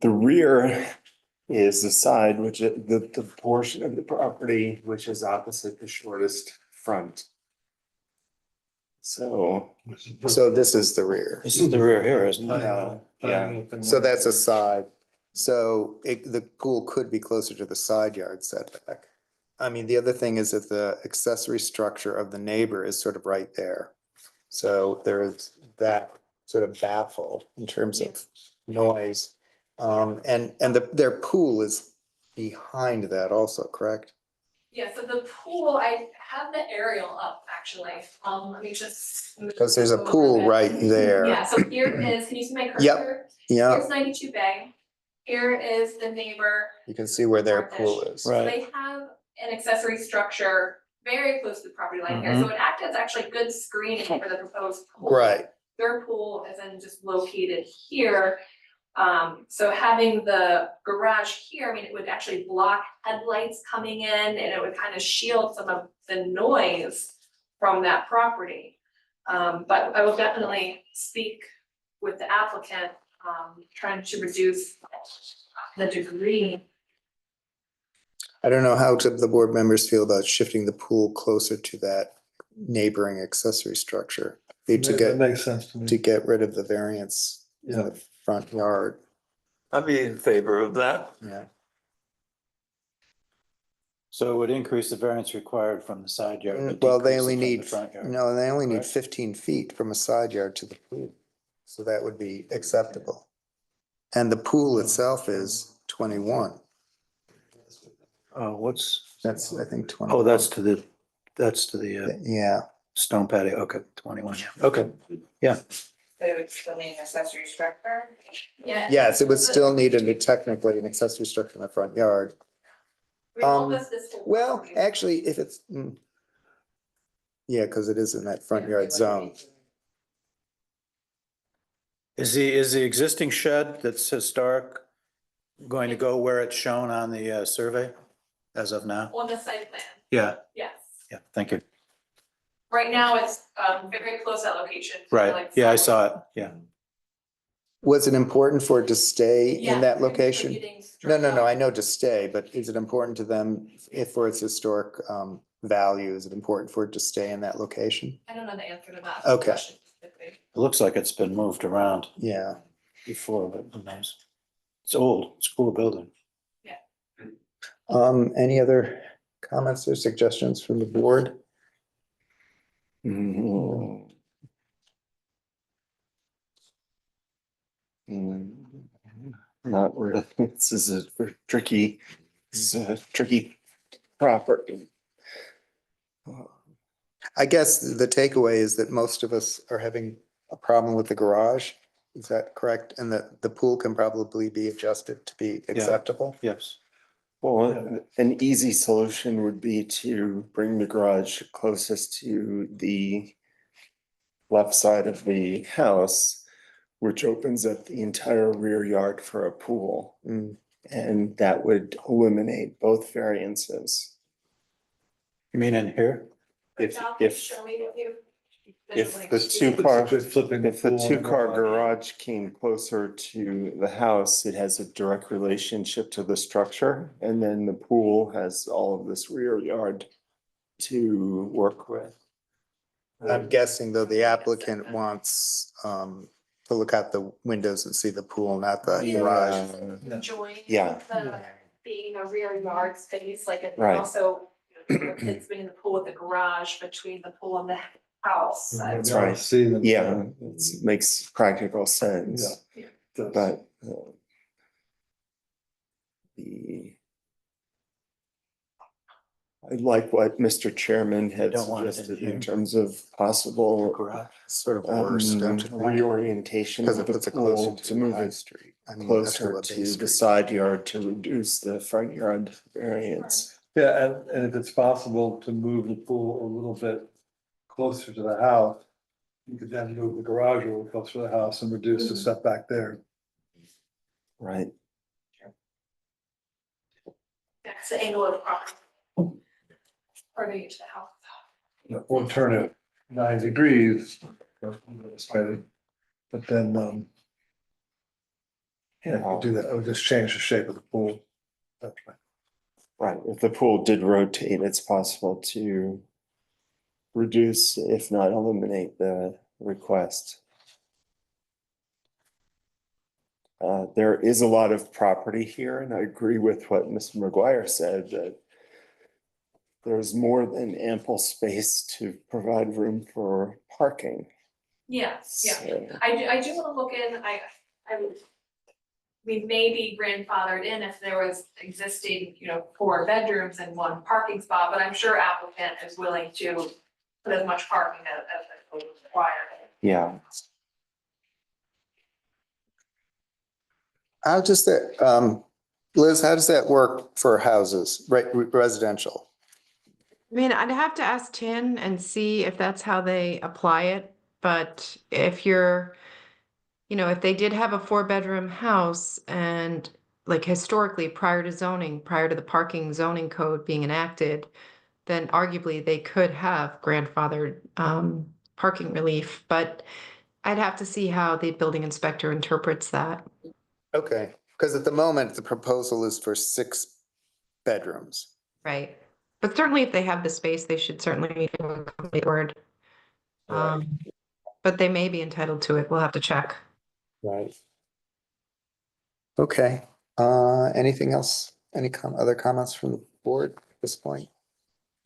The rear is the side, which is the portion of the property which is opposite the shortest front. So. So this is the rear. This is the rear here, isn't it? Yeah. So that's a side. So the pool could be closer to the side yard setback. I mean, the other thing is that the accessory structure of the neighbor is sort of right there. So there is that sort of baffle in terms of noise. And their pool is behind that also, correct? Yeah, so the pool, I have the aerial up actually. Let me just. move Because there's a over pool bit. right there. Yeah, so here is, can you see my cursor? Yep. Yeah, Here's 92 Bay. Here is the neighbor. you can see where their pool is. So they have an accessory structure very close to the property line here, so it acts as actually good screening for the proposed pool. Right. Their pool is then just located here. So having the garage here, I mean, it would actually block headlights coming in and it would kind of shield some of the noise from that property. But I will definitely speak with the applicant, trying to reduce the degree. I don't know how the board members feel about shifting the pool closer to that neighboring accessory structure. That makes sense to me. To get rid of the variance in the front yard. I'd be in favor of that. Yeah. So it would increase the variance required from the side yard. but Well, they decrease it only from the need, front yard. no, they only need Correct. 15 feet from a side yard to the pool. So that would be acceptable. And the pool itself is 21. That's, I think, 20. oh, that's to the Yeah, stone patio. Okay, 21. Okay, yeah. So it would still need an accessory structure? Yeah. yes, it would still need technically an accessory structure in the front yard. Well, actually, if it's, yeah, because it is in that front yard zone. Is the existing shed that's historic going to go where it's shown on the survey as of now? On the site plan, Yeah, yes. yeah, thank you. Right now, it's very close at location. Right, yeah, I saw it, yeah. Was it important for it to stay Yeah, in that we're location? getting No, I know to stay, but is it important to them if for its historic value, is it important for it to stay in that location? I don't know the answer to that. Okay. question specifically. It looks like it's been moved around Yeah. before, but who knows? It's old, it's a cool building. Any other comments or suggestions from the board? Mm, Not really. This is a tricky property. I guess the takeaway is that most of us are having a problem with the garage. Is that correct? And that the pool can probably be adjusted to be acceptable? Yes. Well, an easy solution would be to bring the garage closest to the left side of the house, which opens up the entire rear yard for a pool. Mm. And that would eliminate both variances. You mean in here? Show me with you. If the two car garage. garage came closer to the house, it has a direct relationship to the structure. And then the pool has all of this rear yard to work with. I'm guessing though the applicant wants to look out the windows and see the pool, not the garage. Join Yeah. the being a rear yard space, like it Right. also, it's being the pool with the garage between the pool and the house. That's right. See them. Yeah, it makes practical sense, Does. but the I like what Mr. Chairman had don't want it in suggested here. in terms of possible Garage. Sort of worse, don't you think? reorientation Because of it the puts it closer pool to to the move High it Street. I mean, closer what to Bay the Street. side yard to reduce the front yard variance. Yeah, and if it's possible to move the pool a little bit closer to the house, you could then move the garage a little closer to the house and reduce the setback there. Right. That's the angle of the property. Further to the house. Or turn it 9 degrees. But then, yeah, you could do that. I would just change the shape of the pool. That's right. Right, if the pool did rotate, it's possible to reduce, if not eliminate, the request. There is a lot of property here, and I agree with what Mr. McGuire said, that there's more than ample space to provide room for parking. Yes, yeah. So, I do wanna look in, we may be grandfathered in if there was existing, 4 bedrooms and 1 parking spot, but I'm sure applicant is willing to put as much parking as the code requires. yeah, How does that, Liz, how does that work for houses, residential? I mean, I'd have to ask Tin and see if that's how they apply it, but if you're, if they did have a 4-bedroom house and like historically prior to zoning, prior to the parking zoning code being enacted, then arguably they could have grandfathered parking relief, but I'd have to see how the building inspector interprets that. Okay, because at the moment, the proposal is for 6 bedrooms. Right. But certainly if they have the space, they should certainly come forward. But they may be entitled to it. We'll have to check. Right. Okay, anything else? Any other comments from the board at this point?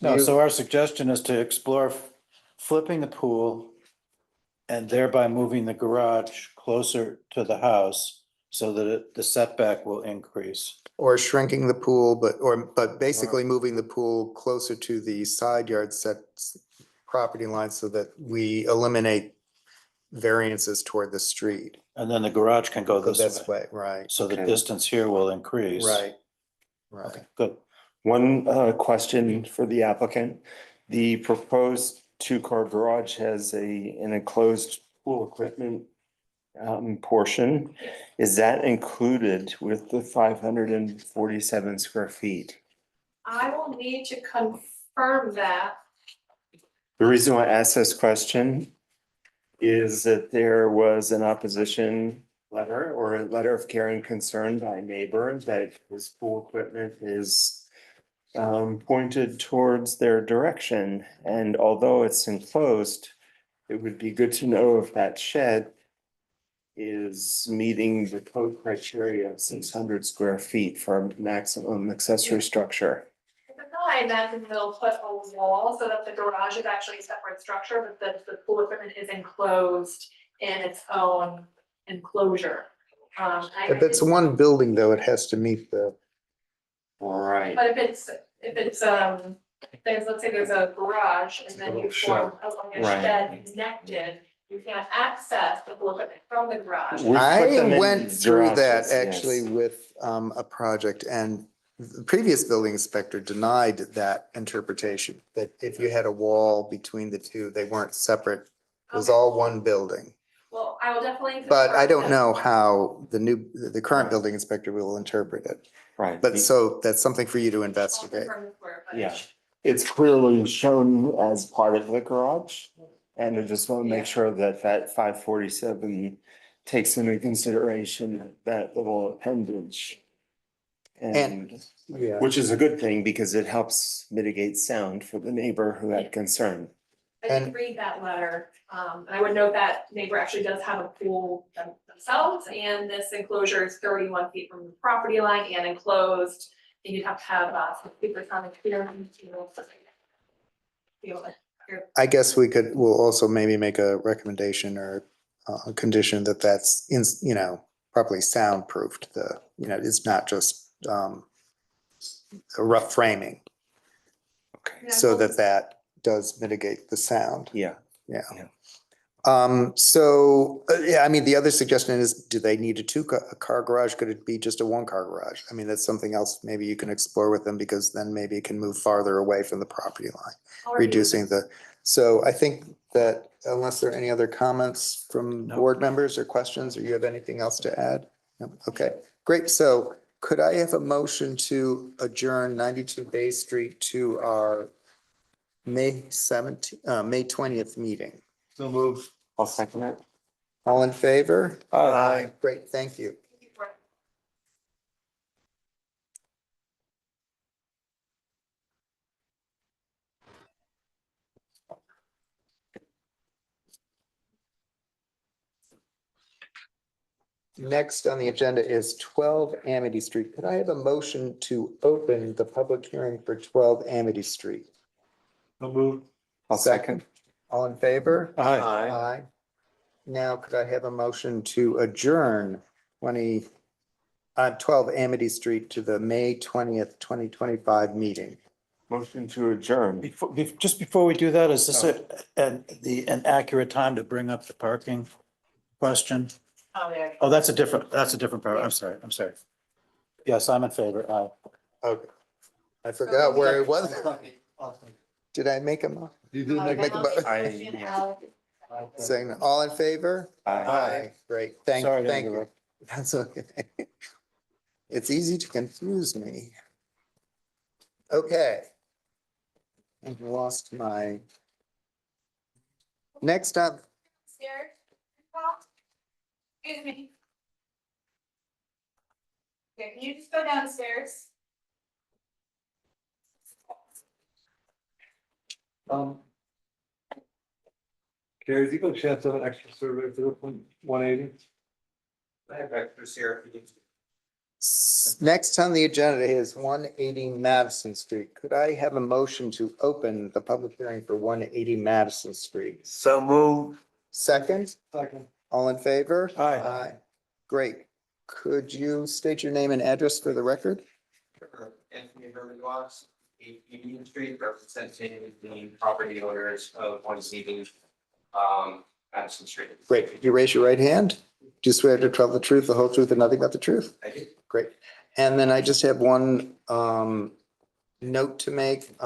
No, so our suggestion is to explore flipping the pool and thereby moving the garage closer to the house so that the setback will increase. Or shrinking the pool, but basically moving the pool closer to the side yard property line so that we eliminate variances toward the street. And then the garage can go The this best way. way, right, So the Okay. distance here will increase. right. Okay, good. One question for the applicant. The proposed two-car garage has an enclosed pool equipment portion. Is that included with the 547 square feet? I will need to confirm that. The reason why I asked this question is that there was an opposition letter or a letter of care and concern by a neighbor that his pool equipment is pointed towards their direction. And although it's enclosed, it would be good to know if that shed is meeting the code criteria of 600 square feet for maximum accessory structure. I imagine they'll put a wall so that the garage is actually a separate structure, but the pool equipment is enclosed in its own enclosure. If it's one building, though, it has to meet the, Right. But if it's, let's say there's a garage and then you form a Right. shed connected, you can't access the pool equipment from the garage. We've put I them in went through that garages, yes. actually with a project, and the previous building inspector denied that interpretation, that if you had a wall between the two, they weren't separate. It was Okay. all one building. Well, I will definitely. But I confirm don't that. know how the current building inspector will interpret it. Right. But so that's something for you to I'll investigate. confirm the square footage. Yeah. It's clearly shown as part of the garage. And I just want to make sure that 547 takes into consideration that little appendage. And Yeah. which is a good thing because it helps mitigate sound for the neighbor who had concern. I did read that letter, and I would note that neighbor actually does have a pool themselves, and this enclosure is 31 feet from the property line and enclosed. And you'd have to have some paper on it, I guess we'll also maybe make a recommendation or a condition that that's properly soundproofed. It's not just a rough framing, so that does mitigate the sound. Yeah. Yeah. Yeah. I mean, the other suggestion is, do they need a car garage? Could it be just a one-car garage? I mean, that's something else maybe you can explore with them, because then maybe it can move farther away from the property line, reducing so I think that unless there are any other comments from board members or questions, or you have anything else to add? No? Okay, great. So could I have a motion to adjourn 92 Bay Street to our May 20th meeting? So move. I'll second it. All in favor? Aye. Great, thank you. Next on the agenda is 12 Amity Street. Could I have a motion to open the public hearing for 12 Amity Street? So move. I'll second. All in favor? Aye. Aye. Now could I have a motion to adjourn 12 Amity Street to the May 20th, 2025 meeting? Motion to adjourn. Just before we do that, is this an accurate time to bring up the parking question? Oh, there. Oh, that's a different part. I'm sorry. Yes, I'm in favor. Aye. Okay. I forgot where it was. Did I make a You did make Make a mo- saying all in favor? Aye. Great, Sorry to thank you. interrupt. That's okay. It's easy to confuse me. Okay. I've lost my. Next up, Stairs. Excuse me. Okay, can you just go downstairs? Carrie, do you got a chance to have an extra survey for the 180? I have extras here. next on the agenda is 180 Madison Street. Could I have a motion to open the public hearing for 180 Madison Street? So move. Second, Second. all in favor? Aye. Great. could you state your name and address for the record? Anthony Hermanwatts, 8 Union Street, representing the property owners of 170 Madison Street. Great. You raise your right hand. Do you swear to tell the truth, the whole truth, and nothing but the truth? I do. Great. And then I just have one note to make.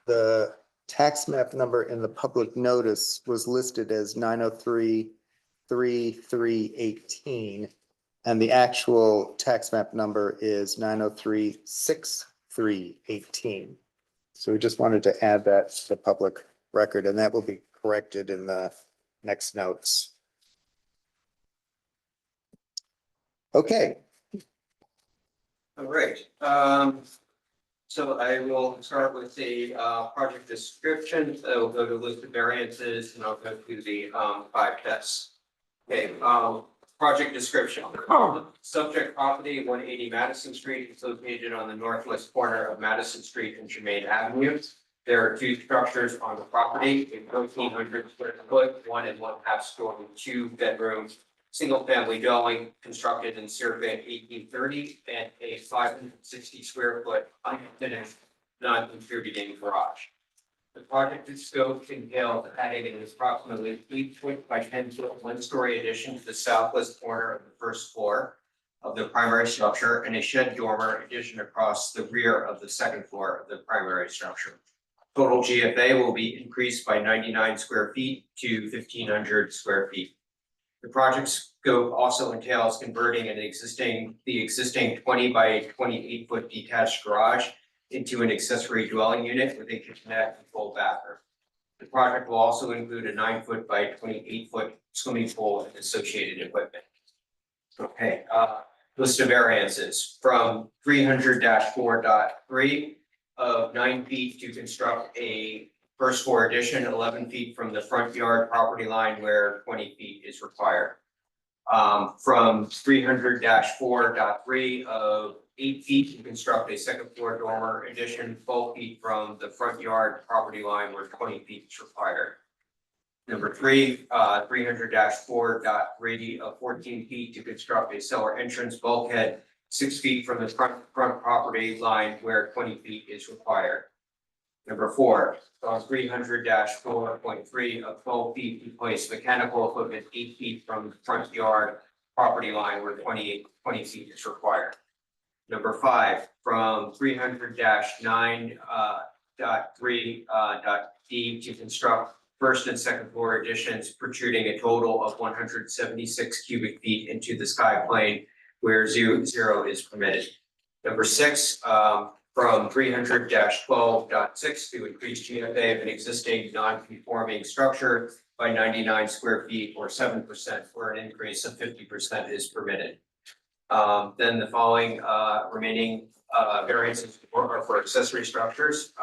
The tax map number in the public notice was listed as 903-3318. And the actual tax map number is 903-6318. So we just wanted to add that to the public record, and that will be corrected in the next notes. Okay, All right, so I will start with the project description. We'll go to list of variances and I'll go through the 5 tests. Okay, project description. Subject property, 180 Madison Street, is located on the northwest corner of Madison Street and Germain Avenue. There are 2 structures on the property, a 1,300 square foot, 1 and 1/2 story, 2-bedroom, single-family dwelling constructed in circa 1830, and a 560 square foot unfinished, non-contributing garage. The project scope entails adding an approximately 8-foot by 10-foot 1-story addition to the southwest corner of the first floor of the primary structure and a shed dormer addition across the rear of the second floor of the primary structure. Total GFA will be increased by 99 square feet to 1,500 square feet. The project scope also entails converting the existing 20 by 28 foot detached garage into an accessory dwelling unit with a kitchenette and full bathroom. The project will also include a 9-foot by 28 foot swimming pool and associated equipment. Okay, list of variances from 300-4.3 of 9 feet to construct a first floor addition, 11 feet from the front yard property line where 20 feet is required. From 300-4.3 of 8 feet to construct a second floor dormer addition, 12 feet from the front yard property line where 20 feet is required. Number 3, 300-4.3 of 14 feet to construct a cellar entrance bulkhead, 6 feet from the front property line where 20 feet is required. Number 4, on 300-4.3 of 12 feet to place mechanical equipment 8 feet from the front yard property line where 20 feet is required. Number 5, from 300-9.3.d to construct first and second floor additions protruding a total of 176 cubic feet into the sky plane where zero is permitted. Number 6, from 300-12.6 to increase GFA of an existing non-conforming structure by 99 square feet or 7%, where an increase of 50% is permitted. Then the following remaining variances are for accessory structures.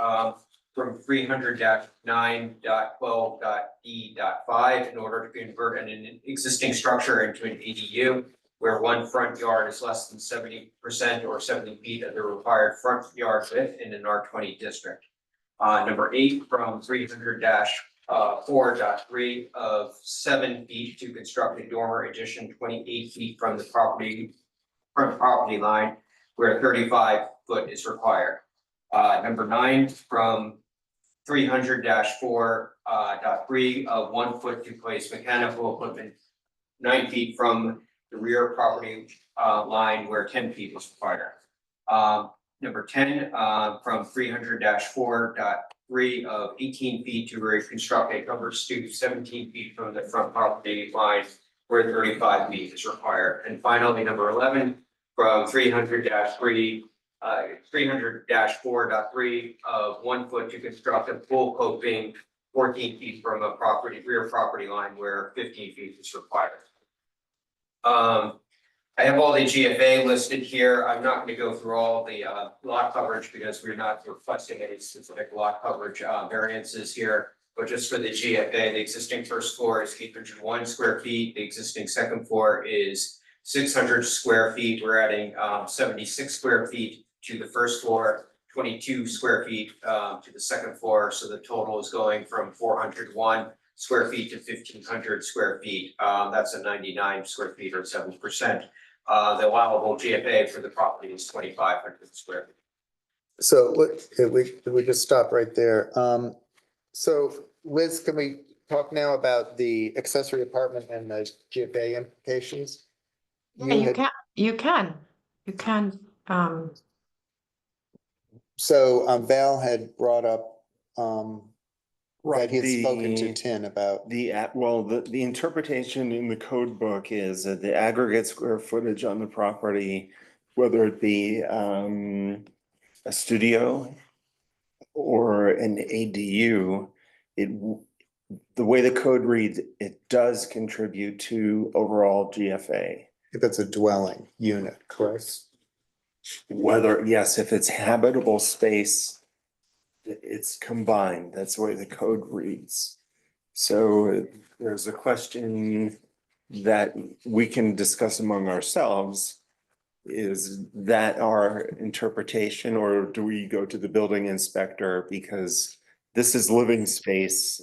From 300-9.12.e.5 in order to convert an existing structure into an ADU where one front yard is less than 70% or 70 feet of the required front yard width in an R20 district. Number 8, from 300-4.3 of 7 feet to construct a dormer addition 28 feet from the front property line where 35 foot is required. Number 9, from 300-4.3 of 1 foot to place mechanical equipment 9 feet from the rear property line where 10 feet is required. Number 10, from 300-4.3 of 18 feet to reconstruct a covered stoop 17 feet from the front property line where 35 feet is required. And finally, number 11, from 300-4.3 of 1 foot to construct a pool coping 14 feet from a rear property line where 15 feet is required. I have all the GFA listed here. I'm not going to go through all the lot coverage because we're not requesting any specific lot coverage variances here. But just for the GFA, the existing first floor is 801 square feet. The existing second floor is 600 square feet. We're adding 76 square feet to the first floor, 22 square feet to the second floor. So the total is going from 401 square feet to 1,500 square feet. That's a 99 square feet or 7%. The allowable GFA for the property is 2,500 square feet. So we just stop right there. So Liz, can we talk now about the accessory apartment and the GFA implications? Yeah, you had- can, you can, So Val had brought up that he had The- spoken to Tin about. The interpretation in the code book is that the aggregate square footage on the property, whether it be a studio or an ADU, the way the code reads, it does contribute to overall GFA. If it's a dwelling unit, correct? Whether, yes, if it's habitable space, it's combined. That's the way the code reads. So there's a question that we can discuss among ourselves. Is that our interpretation, or do we go to the building inspector? Because this is living space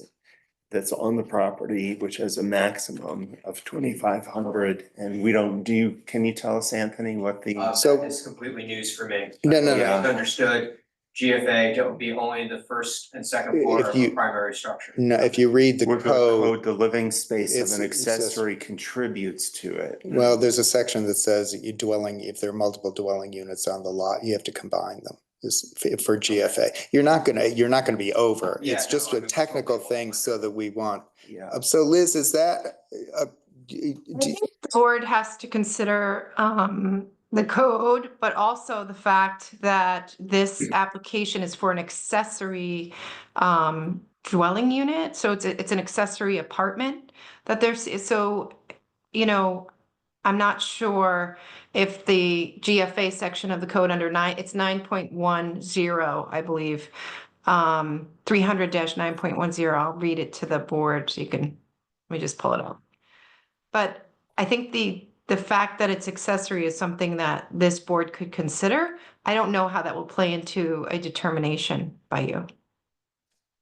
that's on the property, which has a maximum of 2,500, and we don't do, can you tell us, Anthony, what the? So- That is completely news for me. No, no, Yeah. I've understood GFA to be only the first and second floor If of you- a primary structure. No, if you read the With code, the living space of It's- an it says- accessory contributes to it. well, there's a section that says that if there are multiple dwelling units on the lot, you have to combine them. For GFA, you're not gonna be over. Yeah, It's just no, a I'm technical totally thing so that we want. Yeah. So Liz, is that, I think the board has to consider the code, but also the fact that this application is for an accessory dwelling unit, so it's an accessory apartment that so, you know, I'm not sure if the GFA section of the code under it's 9.10, I believe. 300-9.10, I'll read it to the board so you can, let me just pull it up. But I think the fact that it's accessory is something that this board could consider. I don't know how that will play into a determination by you.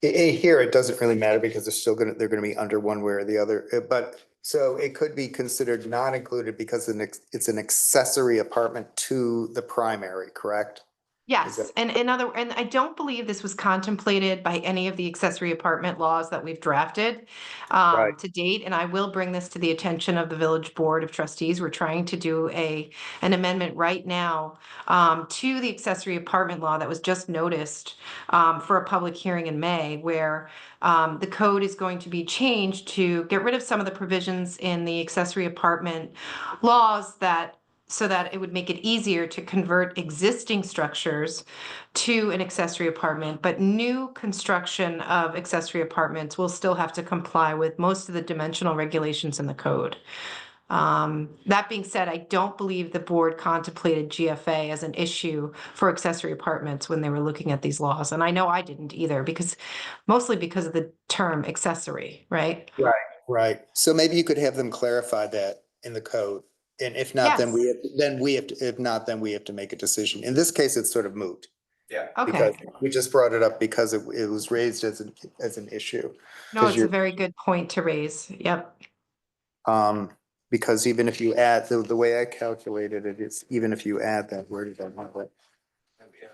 here, it doesn't really matter because they're gonna be under one way or the other, but so it could be considered not included because it's an accessory apartment to the primary, correct? Yes, and I don't believe this was contemplated by any of the accessory apartment laws that we've drafted Right. to date, and I will bring this to the attention of the Village Board of Trustees. We're trying to do an amendment right now to the accessory apartment law that was just noticed for a public hearing in May, where the code is going to be changed to get rid of some of the provisions in the accessory apartment laws so that it would make it easier to convert existing structures to an accessory apartment, but new construction of accessory apartments will still have to comply with most of the dimensional regulations in the code. That being said, I don't believe the board contemplated GFA as an issue for accessory apartments when they were looking at these laws. And I know I didn't either, mostly because of the term accessory, right? Right, so maybe you could have them clarify that in the code. And if not, then Yes. if not, then we have to make a decision. In this case, it's sort of moot. Yeah. Because Okay, we just brought it up because it was raised as an issue. no, 'Cause it's a very good point to raise. Yep. Because even if you add, the way I calculated it, it's even if you add that, where did I have it?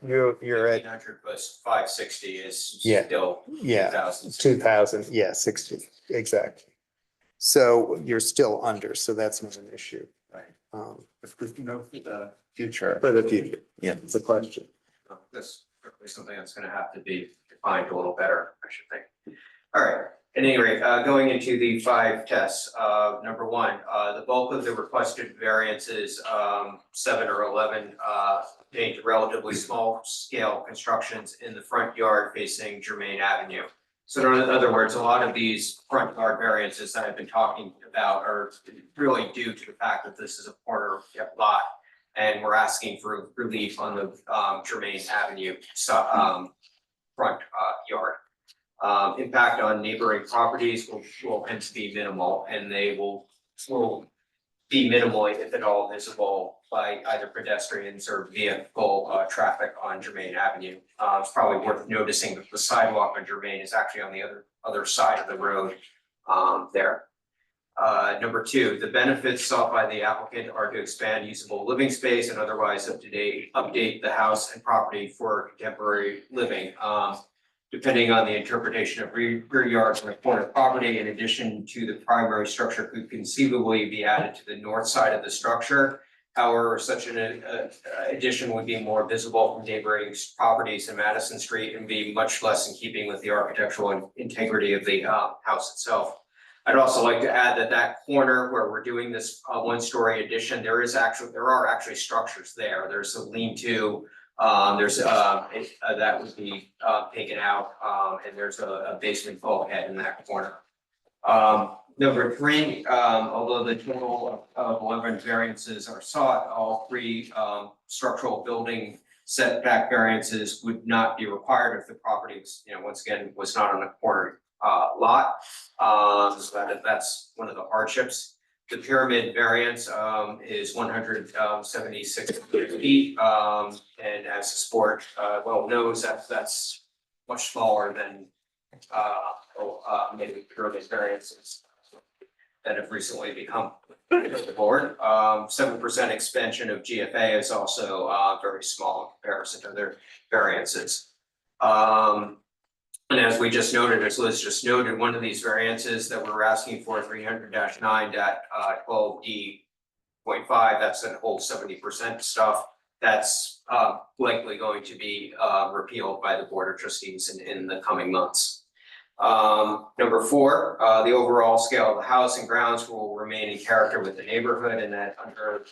You're at, 1,500 plus 560 is Yeah. still yeah, 2,000. 2,000, yeah, 60, exactly. So you're still under, so that's not an issue. Right. If For the future. For the future, Yeah. it's a question. That's probably something that's gonna have to be defined a little better, I should think. All right, at any rate, going into the 5 tests, number 1, the bulk of the requested variances, 7 or 11, pertain to relatively small scale constructions in the front yard facing Germain Avenue. So in other words, a lot of these front yard variances that I've been talking about are really due to the fact that this is a corner lot. And we're asking for relief on the Germain Avenue front yard. Impact on neighboring properties will tend to be minimal, and they will be minimal if at all visible by either pedestrians or vehicle traffic on Germain Avenue. It's probably worth noticing that the sidewalk on Germain is actually on the other side of the road there. Number two, the benefits sought by the applicant are to expand usable living space and otherwise update the house and property for contemporary living. Depending on the interpretation of rear yards on a corner property, in addition to the primary structure could conceivably be added to the north side of the structure. However, such an addition would be more visible from neighboring properties in Madison Street and be much less in keeping with the architectural integrity of the house itself. I'd also like to add that corner where we're doing this one-story addition, there are actually structures there. There's a lean-to, that would be taken out, and there's a basement bulkhead in that corner. Number three, although the total of 11 variances are sought, all three structural building setback variances would not be required if the property, once again, was not on a corner lot. So that's one of the hardships. The pyramid variance is 176 feet, and as the board well knows, that's much smaller than maybe pyramid variances that have recently become the board. 7% expansion of GFA is also very small in comparison to their variances. And as we just noted, as Liz just noted, one of these variances that we're asking for 300-9.12D.5, that's that whole 70% stuff. That's likely going to be repealed by the Board of Trustees in the coming months. Number four, the overall scale of the house and grounds will remain in character with the neighborhood, and that under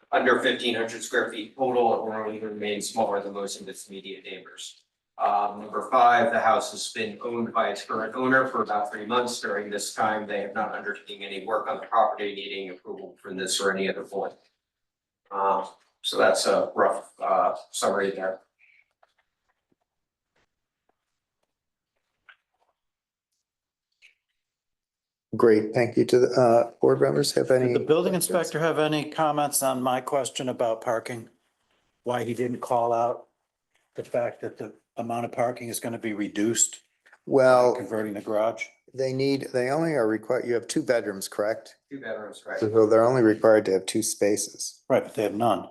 1,500 square feet total, it will only remain smaller than most of its immediate neighbors. Number five, the house has been owned by its current owner for about 3 months. During this time, they have not undertaken any work on the property, needing approval from this or any other board. So that's a rough summary there. Great, thank you to the board members. Have any? Did the building questions? inspector have any comments on my question about parking? Why he didn't call out the fact that the amount of parking is going to be reduced by Well, converting the garage? they only are required, you have 2 bedrooms, correct? 2 bedrooms, right? So they're only required to have 2 spaces. Right, but they have none.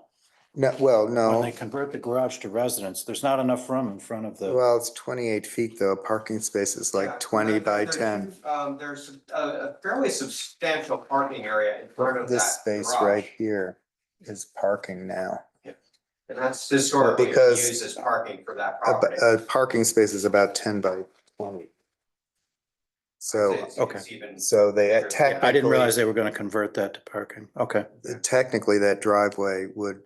No, well, When no, they convert the garage to residence, there's not enough room in front of the, well, it's 28 feet though, parking space is Yeah, like 20 by 10. There's a fairly substantial parking area in front of that This space garage. right here is parking now. And that's historically been Because used as parking for that A, property. a parking space is about 10 by 20. So, It's even so they bigger. technically. I didn't realize they were going to convert that to parking. Okay. Technically, that driveway would,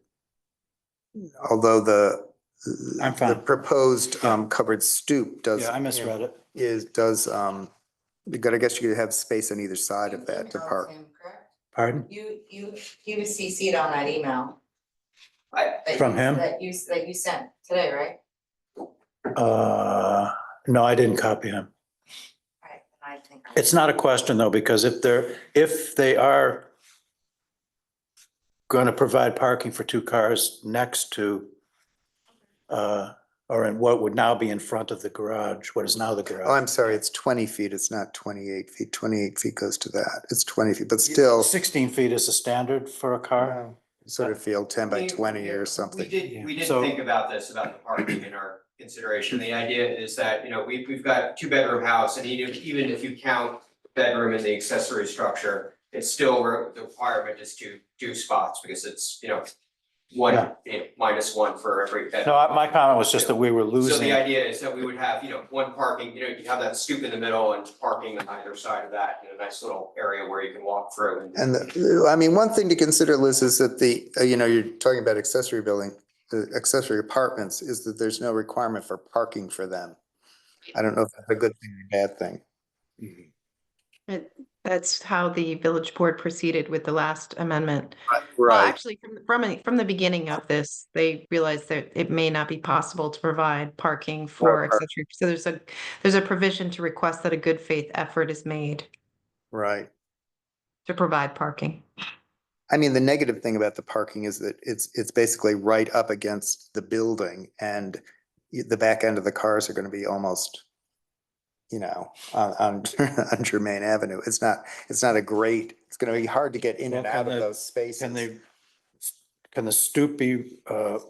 although I'm the fine. proposed covered stoop does. Yeah, I misread it. I guess you could have space on either side of that to park. Pardon? He was CC'd on that email. From him? That you sent today, right? No, I didn't copy him. Right, I think. It's not a question though, because if they are going to provide parking for 2 cars next to, or in what would now be in front of the garage, what is now the garage. Oh, I'm sorry, it's 20 feet. It's not 28 feet. 28 feet goes to that. It's 20 feet, but still. 16 feet is the standard for a car? Sort of feel 10 by 20 or something. We did So- think about this, about the parking in our consideration. The idea is that, we've got 2-bedroom house, and even if you count bedroom in the accessory structure, it's still, the requirement is 2 spots, because it's, one, minus 1 for every bedroom. No, my comment was just that we were So the losing. idea is that we would have, one parking, you have that stoop in the middle and parking on either side of that, a nice little area where you can walk through. And I mean, one thing to consider, Liz, is that you're talking about accessory building, the accessory apartments, is that there's no requirement for parking for them. I don't know if that's a good thing or a bad thing. That's how the village board proceeded with the last amendment. Right. Well, actually, from the beginning of this, they realized that it may not be possible to provide parking for accessory. So there's a provision to request that a good faith effort is made Right. to provide parking. I mean, the negative thing about the parking is that it's basically right up against the building, and the back end of the cars are going to be almost on Germain Avenue. It's not a great, it's gonna be hard to get in and Well, out can of the- those spaces. Can the stoop be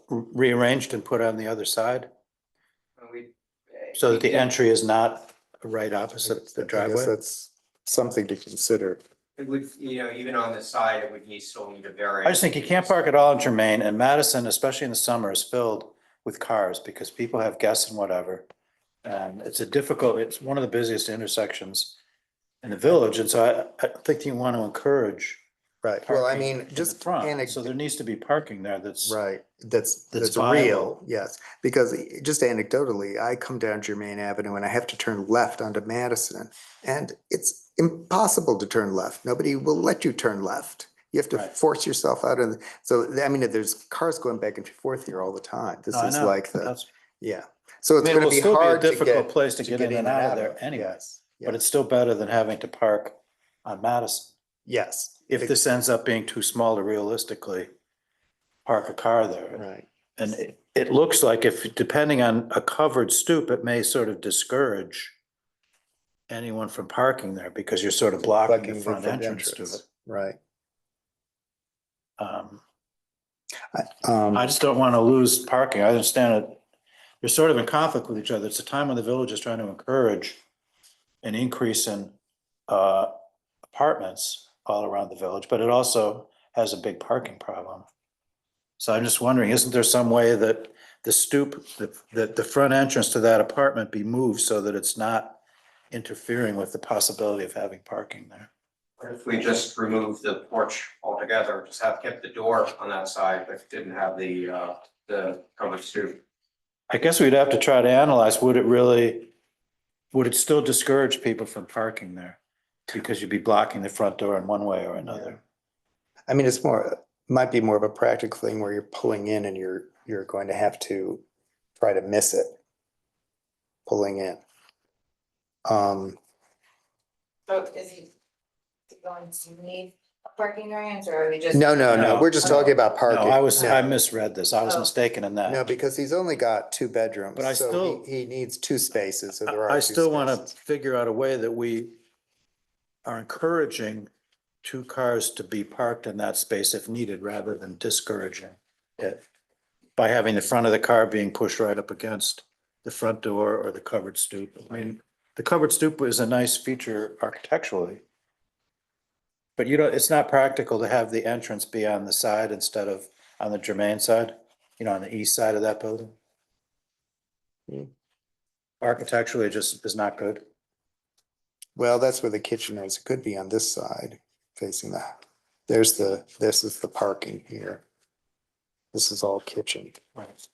rearranged and put on the other side so that the entry is not right opposite the I guess driveway? that's something to consider. It would, even on the side, it would still need a variance. I just think you can't park at all in Germain, and Madison, especially in the summer, is filled with cars because people have guests and whatever. And it's one of the busiest intersections in the village, and so I think you want to encourage Right, well, I parking mean, in the just front, so there needs to be parking there that's. right, that's real, viable. yes, because just anecdotally, I come down Germain Avenue and I have to turn left onto Madison. And it's impossible to turn left. Nobody will let you turn left. You have to Right. force yourself out of, so, I mean, there's cars going back and forth here all the time. This No, I is know. like That's- yeah. So I it's mean, it gonna will be still be a hard to difficult get. place to get in and out of there anyway, Yes, but it's still better than having to park on Madison. yes. If this ends up being too small to realistically park a car there. Right. And it looks like if, depending on a covered stoop, it may sort of discourage anyone from parking there because you're sort of blocking the front entrance to it. Right. Um, Um, I just don't want to lose parking. I understand it. You're sort of in conflict with each other. It's a time when the village is trying to encourage an increase in apartments all around the village, but it also has a big parking problem. So I'm just wondering, isn't there some way that the stoop, that the front entrance to that apartment be moved so that it's not interfering with the possibility of having parking there? Or if we just remove the porch altogether, just have kept the door on that side, but didn't have the covered stoop. I guess we'd have to try to analyze, would it still discourage people from parking there? Because you'd be blocking the front door in one way or another. I mean, might be more of a practical thing where you're pulling in and you're going to have to try to miss it. Pulling in. So is he going to need a parking variance or are we just? No, No. we're just talking about parking. No, I No. misread this. I was Oh. mistaken in that. No, because he's only got 2 bedrooms. But I so still- He needs 2 spaces, so there are. I 2 still want spaces. to figure out a way that we are encouraging 2 cars to be parked in that space if needed, rather than discouraging it by having the front of the car being pushed right up against the front door or the covered stoop. I mean, the covered stoop is a nice feature architecturally. But it's not practical to have the entrance be on the side instead of on the Germain side, on the east side of that building. Architecturally, it just is not good. Well, that's where the kitchen is. It could be on this side facing that. This is the parking here. This is all kitchen. Right.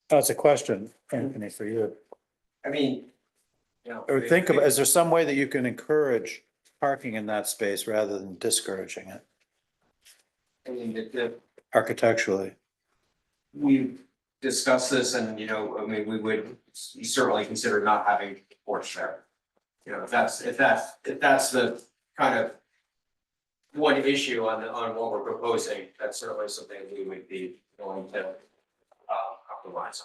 That's a question, Anthony, for you. I mean, Or think about, is there some way that you can encourage parking in that space rather than discouraging it I mean, architecturally? we discussed this and, we would certainly consider not having a porch there. If that's the kind of one issue on what we're proposing, that's certainly something we would be willing to compromise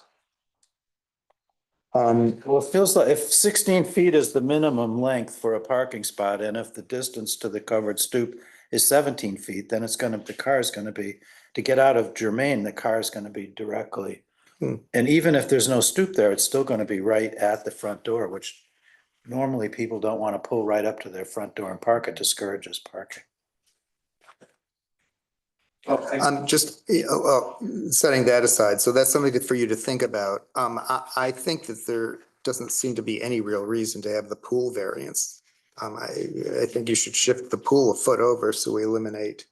on. Well, it feels like if 16 feet is the minimum length for a parking spot, and if the distance to the covered stoop is 17 feet, then the car is gonna be, to get out of Germain, the car is gonna be directly. And even if there's no stoop there, it's still gonna be right at the front door, which normally people don't wanna pull right up to their front door and park. It discourages parking. I'm just setting that aside. So that's something for you to think about. I think that there doesn't seem to be any real reason to have the pool variance. I think you should shift the pool a foot over so we eliminate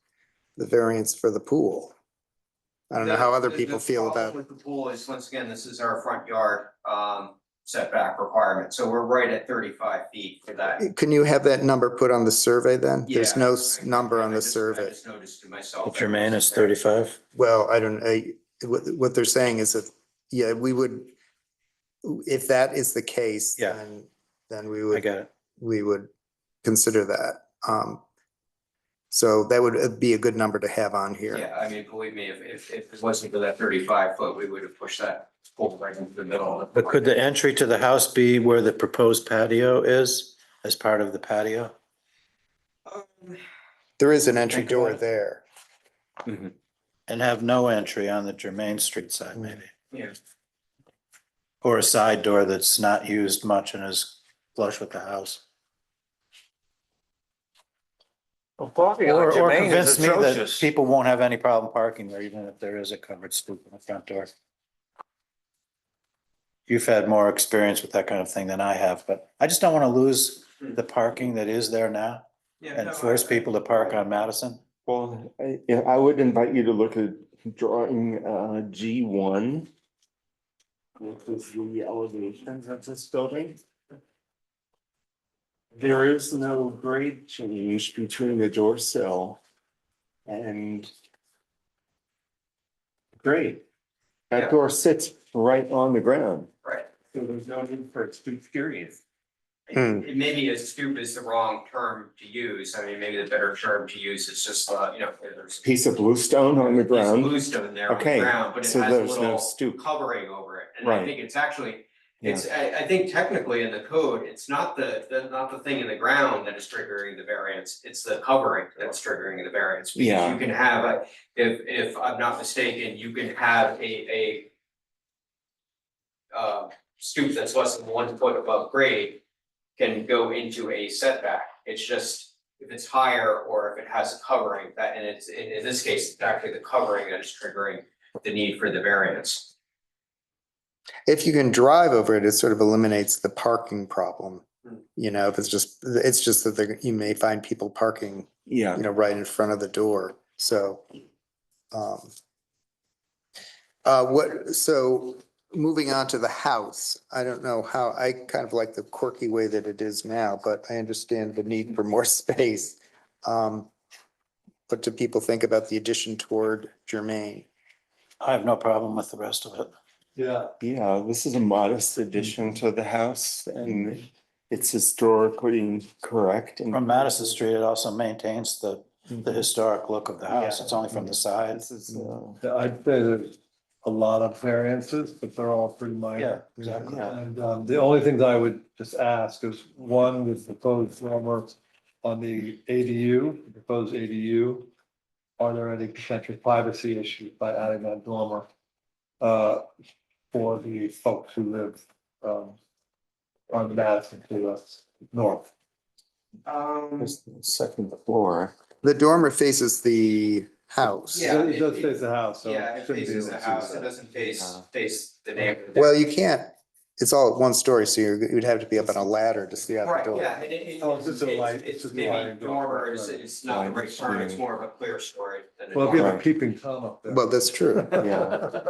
the variance for the pool. I don't know how other people feel The about. problem with the pool is, once again, this is our front yard setback requirement, so we're right at 35 feet for that. Can you have that number put on the survey then? There's Yeah. no number on I the just survey. noticed to myself. Germain is 35. Well, I don't, what they're saying is that, yeah, we would, if that is the case, Yeah. then we I would, get it. we would consider that. So that would be a good number to have on here. Yeah, I mean, believe me, if it wasn't for that 35 foot, we would have pushed that pole right into the middle. But could the entry to the house be where the proposed patio is, as part of the patio? There is an entry Think door about it. there. And have no entry on the Germain Street side, maybe? Yeah. Or a side door that's not used much and is flush with the house? Well, parking Or on Jermaine is convince me that atrocious. people won't have any problem parking there, even if there is a covered stoop in the front door. You've had more experience with that kind of thing than I have, but I just don't want to lose the parking that is there now and force people to park on Madison. Well, I would invite you to look at drawing G1. This is the elevations of this building. There is no grade change between the door sill and grade. That Yeah. door sits right on the ground, Right. so there's no need for it to be curious. It maybe a stoop is the wrong term to use. I mean, maybe the better term to use is just, there's. Piece of bluestone on the There's ground. bluestone there on the Okay, ground, but it so has a there's no little stoop. covering over it. And I Right. think it's actually, I think technically in the code, it's not not the thing in the ground that is triggering the variance. It's the covering that's triggering the variance. Because Yeah. you can have, if I'm not mistaken, you can have a stoop that's less than 1 foot above grade can go into a setback. It's just, if it's higher or if it has a covering, that, and it's, in this case, it's actually the covering that is triggering the need for the variance. If you can drive over it, it sort of eliminates the parking problem. You know, if it's just that you may find people parking, Yeah. you know, right in front of the door, so. So moving on to the house, I don't know how, I kind of like the quirky way that it is now, but I understand the need for more space. What do people think about the addition toward Germain? I have no problem with the rest of it. Yeah, Yeah, this is a modest addition to the house and it's historically correct. And From Madison Street, it also maintains the historic look of the house. It's only from the side. This is, I'd say there's a lot of variances, but they're all pretty minor. Yeah, exactly. Yeah. And the only things I would just ask is, one, with the proposed dormer on the ADU, the proposed ADU, are there any potential privacy issues by adding that dormer for the folks who live on Madison to the north? there's the second floor. The dormer faces the house. Yeah. It does face the house, so. Yeah, it shouldn't be faces able the to see house, it that. doesn't face the neighbor. Well, you can't, it's all one story, so you'd have to be up on a ladder to see out the Right, door. yeah, and Oh, it's just a light- it's it's just a maybe lighting door. dormer, it's not the right term, it's more of a clear story than a Well, if you dormer. have a peeping Tom up there. Well, that's true. Yeah.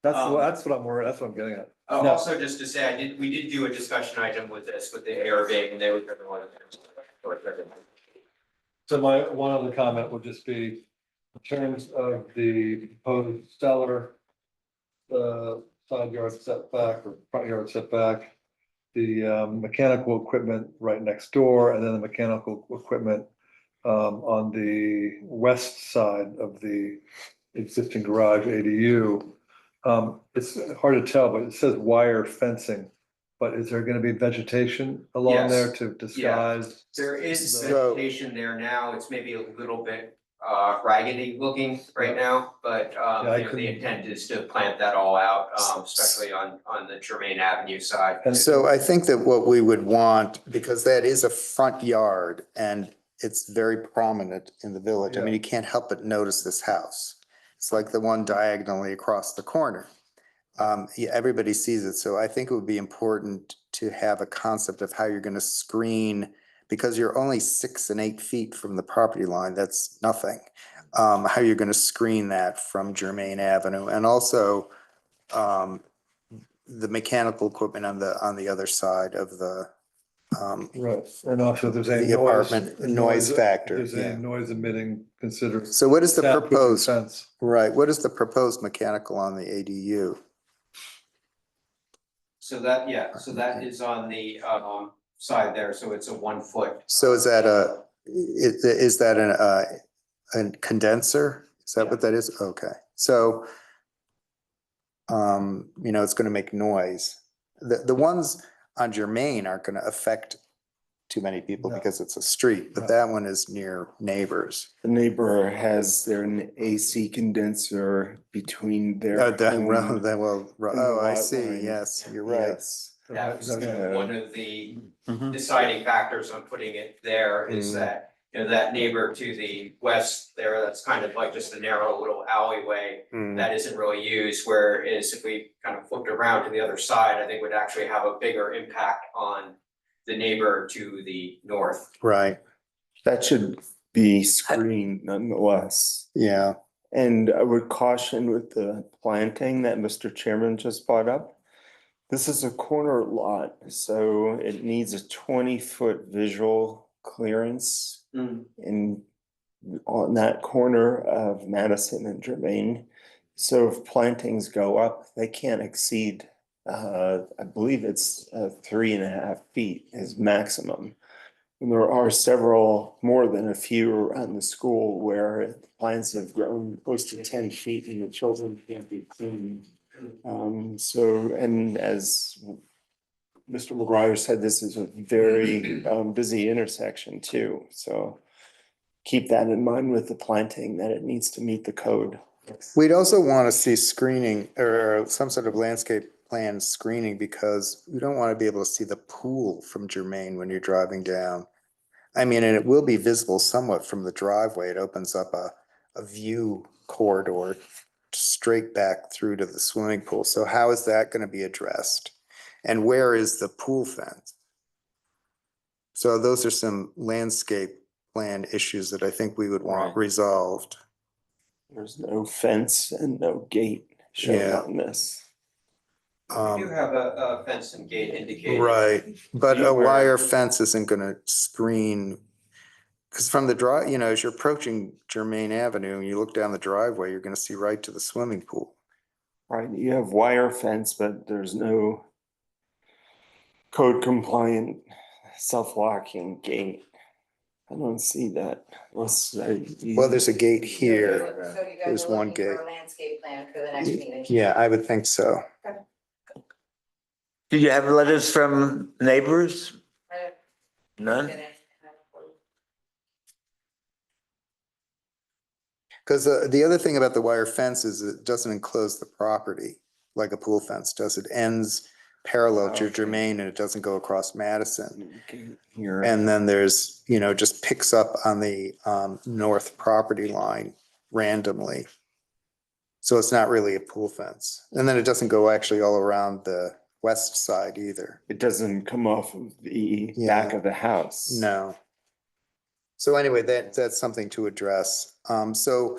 That's what I'm worried, that's what I'm getting at. No. Also, just to say, we did do a discussion item with this, with the ARB, and they would. So my one other comment would just be, in terms of the proposed cellar, side yard setback or front yard setback, the mechanical equipment right next door, and then the mechanical equipment on the west side of the existing garage ADU. It's hard to tell, but it says wire fencing. But is there gonna be vegetation along Yes. there to disguise? There is So- vegetation there now, it's maybe a little bit raggedy looking right now, but I the couldn't- intent is to plant that all out, especially on the Germain Avenue side. And So I think that what we would want, because that is a front yard and it's very prominent in the village. I mean, you can't help but notice this house. It's like the one diagonally across the corner. Yeah, everybody sees it. So I think it would be important to have a concept of how you're going to screen, because you're only 6 and 8 feet from the property line. That's nothing. How you're going to screen that from Germain Avenue, and also the mechanical equipment on the other side of the right, and also if there's any the noise. apartment noise factor. If there's Yeah. any noise emitting, consider. So what is the that with proposed, fence. right, what is the proposed mechanical on the ADU? So that is on the side there, so it's a 1 foot. So is that a condenser? Is that what that is? Okay, so it's gonna make noise. The ones on Germain aren't gonna affect too many people No. because it's a street, but No. that one is near neighbors. The neighbor has their AC condenser between their home Oh, and the I lot see. line. Yes, you're right. Yes. That was Yeah. one of the Mhm. deciding factors on putting it there is Mm. that, that neighbor to the west there, that's kind of like just a narrow little alleyway Mm, that isn't really used, whereas if we kind of flipped around to the other side, I think would actually have a bigger impact on the neighbor to the north. right, That should be screened nonetheless. yeah. And I would caution with the planting that Mr. Chairman just brought up. This is a corner lot, so it needs a 20-foot visual clearance in on that corner of Madison and Germain. So if plantings go up, they can't exceed, I believe it's 3.5 feet is maximum. And there are several, more than a few around the school where plants have grown close to 10 feet and the children can't be seen. And as Mr. McGuire said, this is a very busy intersection too, so keep that in mind with the planting, that it needs to meet the code. We'd also want to see screening or some sort of landscape plan screening because we don't want to be able to see the pool from Germain when you're driving down. I mean, and it will be visible somewhat from the driveway. It opens up a view corridor straight back through to the swimming pool. So how is that going to be addressed? And where is the pool fence? So those are some landscape plan issues that I think we would want Right. resolved. There's no fence and no gate shown Yeah. on this. We do have a fence and gate indicated. Right, but a Where- wire fence isn't gonna screen. Cause from the drive, as you're approaching Germain Avenue and you look down the driveway, you're gonna see right to the swimming pool. Right, you have wire fence, but there's no code compliant self-locking gate. I don't see that. Well, there's a gate here. So you guys There's are one looking for gate. a landscape plan for the next meeting? Yeah, I would think so. Did you have letters from neighbors? I- None? Cause the other thing about the wire fence is it doesn't enclose the property like a pool fence does. It ends parallel to Okay. Germain and it doesn't go across Madison. Here. And then there's, just picks up on the north property line randomly. So it's not really a pool fence. And then it doesn't go actually all around the west side either. It doesn't come off of the Yeah. back of the house. No. So anyway, that's something to address. So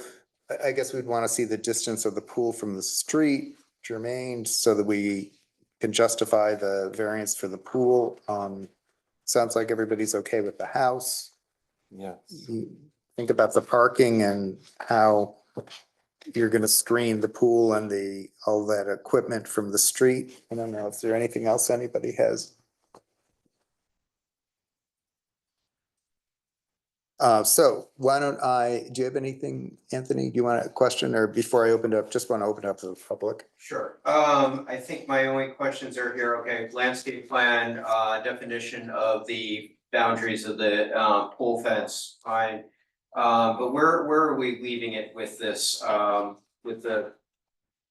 I guess we'd want to see the distance of the pool from the street, Germain, so that we can justify the variance for the pool. Sounds like everybody's okay with the house. Yes. You think about the parking and how you're gonna screen the pool and all that equipment from the street. I don't know, is there anything else anybody has? So why don't do you have anything, Anthony? Do you want a question or before I open it up, just want to open it up to the public? Sure, I think my only questions are here, okay, landscape plan, definition of the boundaries of the pool fence, fine. But where are we leaving it with this, with the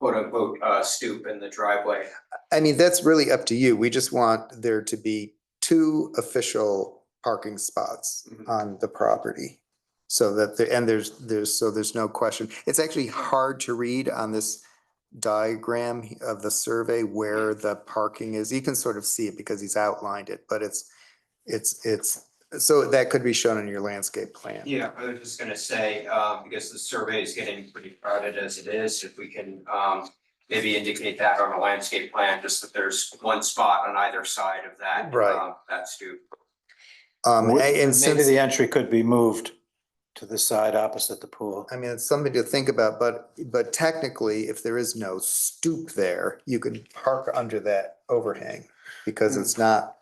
quote unquote stoop in the driveway? I mean, that's really up to you. We just want there to be 2 official parking spots on the property. So that there's no question. It's actually hard to read on this diagram of the survey where the parking is. You can sort of see it because he's outlined it, but it's, so that could be shown in your landscape plan. Yeah, I was just gonna say, because the survey is getting pretty crowded as it is, if we can maybe indicate that on a landscape plan, just that there's one spot on either side of that. Right. That stoop. And Maybe since, the entry could be moved to the side opposite the pool. I mean, it's something to think about, but technically, if there is no stoop there, you could park under that overhang because it's not,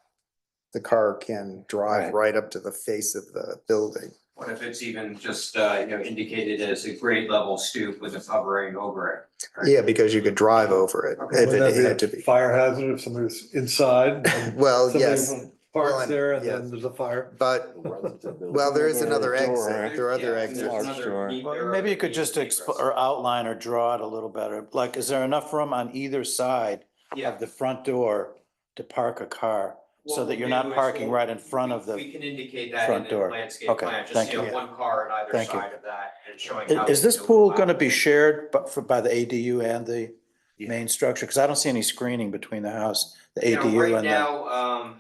the car can drive Right. right up to the face of the building. What if it's even just, indicated as a grade level stoop with a covering over it? Right? Yeah, because you could drive over it if Wouldn't it that had to be a be. fire hazard if somebody's inside? and Well, somebody yes, Well, Parks and- there and yeah. then there's a fire. but, well, there is another exit. There are other Yeah, and there's exits. another- Well, maybe you could just or outline or draw it a little better. Like, is there enough room on either side Yeah. of the front door to park a car? So What that you're we'll not do is parking we'll- right in front of We the, can indicate that in front the door. landscape Okay, plan, just, thank you. one car on either Thank you. side of that and showing how. is we this do pool allow gonna it. be shared by the ADU and the Yeah. main structure? Cause I don't see any screening between the house, the You know, ADU right and the. now,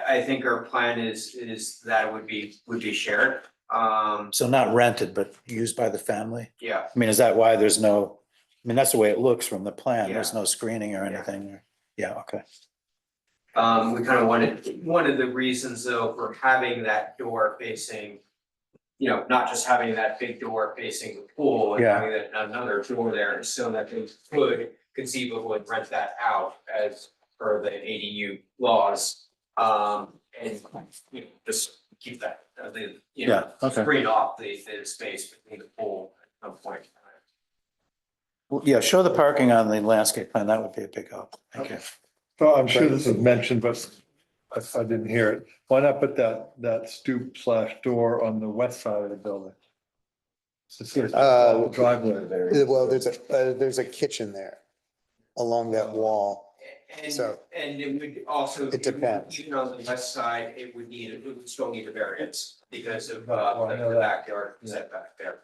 I think our plan is that it would be shared. So not rented, but used by the family? Yeah, I mean, is that why there's no, I mean, that's the way it looks from the plan. There's Yeah. no screening or Yeah. anything. Yeah, okay. we kind of wanted, one of the reasons though for having that door facing, not just having that big door facing the pool and Yeah. having that another door there is so that they could conceivably rent that out as per the ADU laws. And just keep that, Yeah, okay. screen off the space between the pool at some point. Well, yeah, show the parking on the landscape plan. That would be a big help. Thank you. So I'm sure this was mentioned, but I didn't hear it. Why not put that stoop / door on the west side of the building? Driveway. Well, there's a kitchen there along that wall. So- And it would also. It depends. Even on the west side, it would still need a variance because of Oh, I know the that. backyard setback there.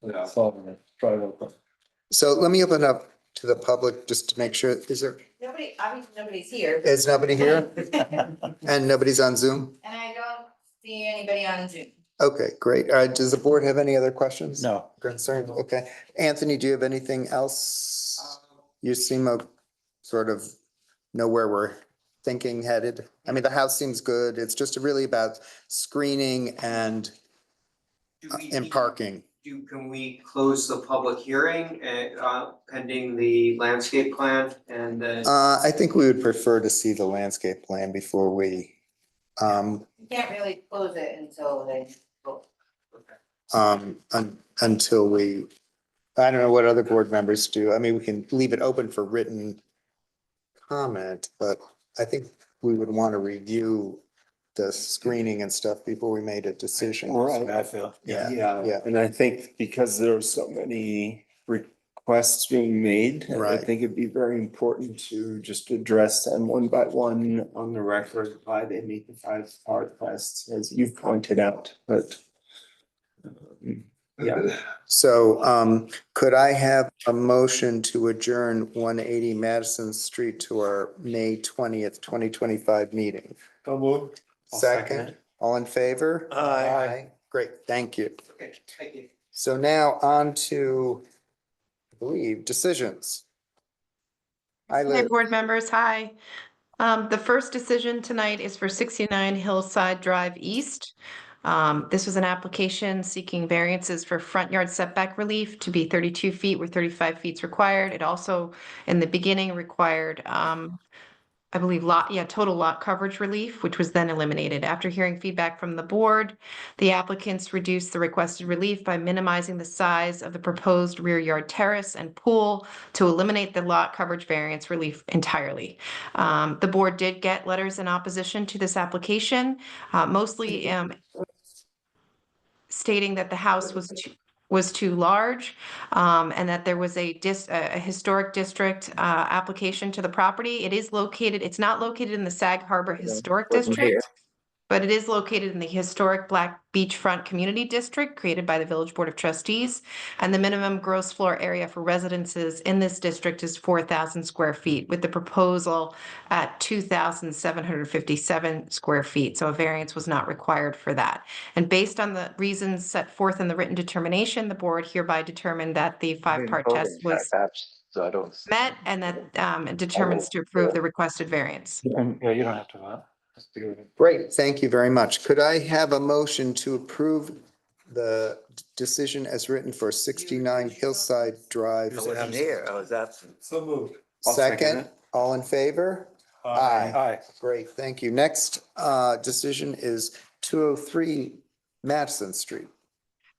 It's all in the driveway. So let me open up to the public just to make sure, Nobody, obviously nobody's here. is nobody here? And nobody's on Zoom? And I don't see anybody on Zoom. Okay, great. Does the board have any other questions? No. Concerns? Okay. Anthony, do you have anything else? You seem to sort of know where we're thinking headed. I mean, the house seems good. It's just really about screening and parking. Can we close the public hearing pending the landscape plan and then? I think we would prefer to see the landscape plan before we, You can't really close it until they vote. until we, I don't know what other board members do. I mean, we can leave it open for written comment, but I think we would want to review the screening and stuff before we made a decision. Right. I feel. Yeah, Yeah, yeah. and I think because there are so many requests being made, I Right. think it'd be very important to just address them one by one on the record, why they meet the 5 requests, as you've pointed out, but yeah. So could I have a motion to adjourn 180 Madison Street to our May 20th, 2025 meeting? So moved. I'll second Second, it. all in favor? Aye. Great, thank you. Okay, thank you. So now on to, I believe, decisions. I Hi, live, board members, hi. The first decision tonight is for 69 Hillside Drive East. This was an application seeking variances for front yard setback relief to be 32 feet where 35 feet is required. It also, in the beginning, required, I believe total lot coverage relief, which was then eliminated. After hearing feedback from the board, the applicants reduced the requested relief by minimizing the size of the proposed rear yard terrace and pool to eliminate the lot coverage variance relief entirely. The board did get letters in opposition to this application, mostly stating that the house was too large, and that there was a historic district application to the property. It's not located in the Sag Harbor Historic District, but it is located in the historic Black Beachfront Community District created by the Village Board of Trustees. And the minimum gross floor area for residences in this district is 4,000 square feet, with the proposal at 2,757 square feet. So a variance was not required for that. And based on the reasons set forth in the written determination, the board hereby determined that the 5-part test was met and that determines to approve the requested variance. Yeah, you don't have to vote. great, thank you very much. Could I have a motion to approve the decision as written for 69 Hillside Drive? I wasn't here, I was absent. So moved. I'll second Second, it. all in favor? Aye. Great, thank you. Next decision is 203 Madison Street.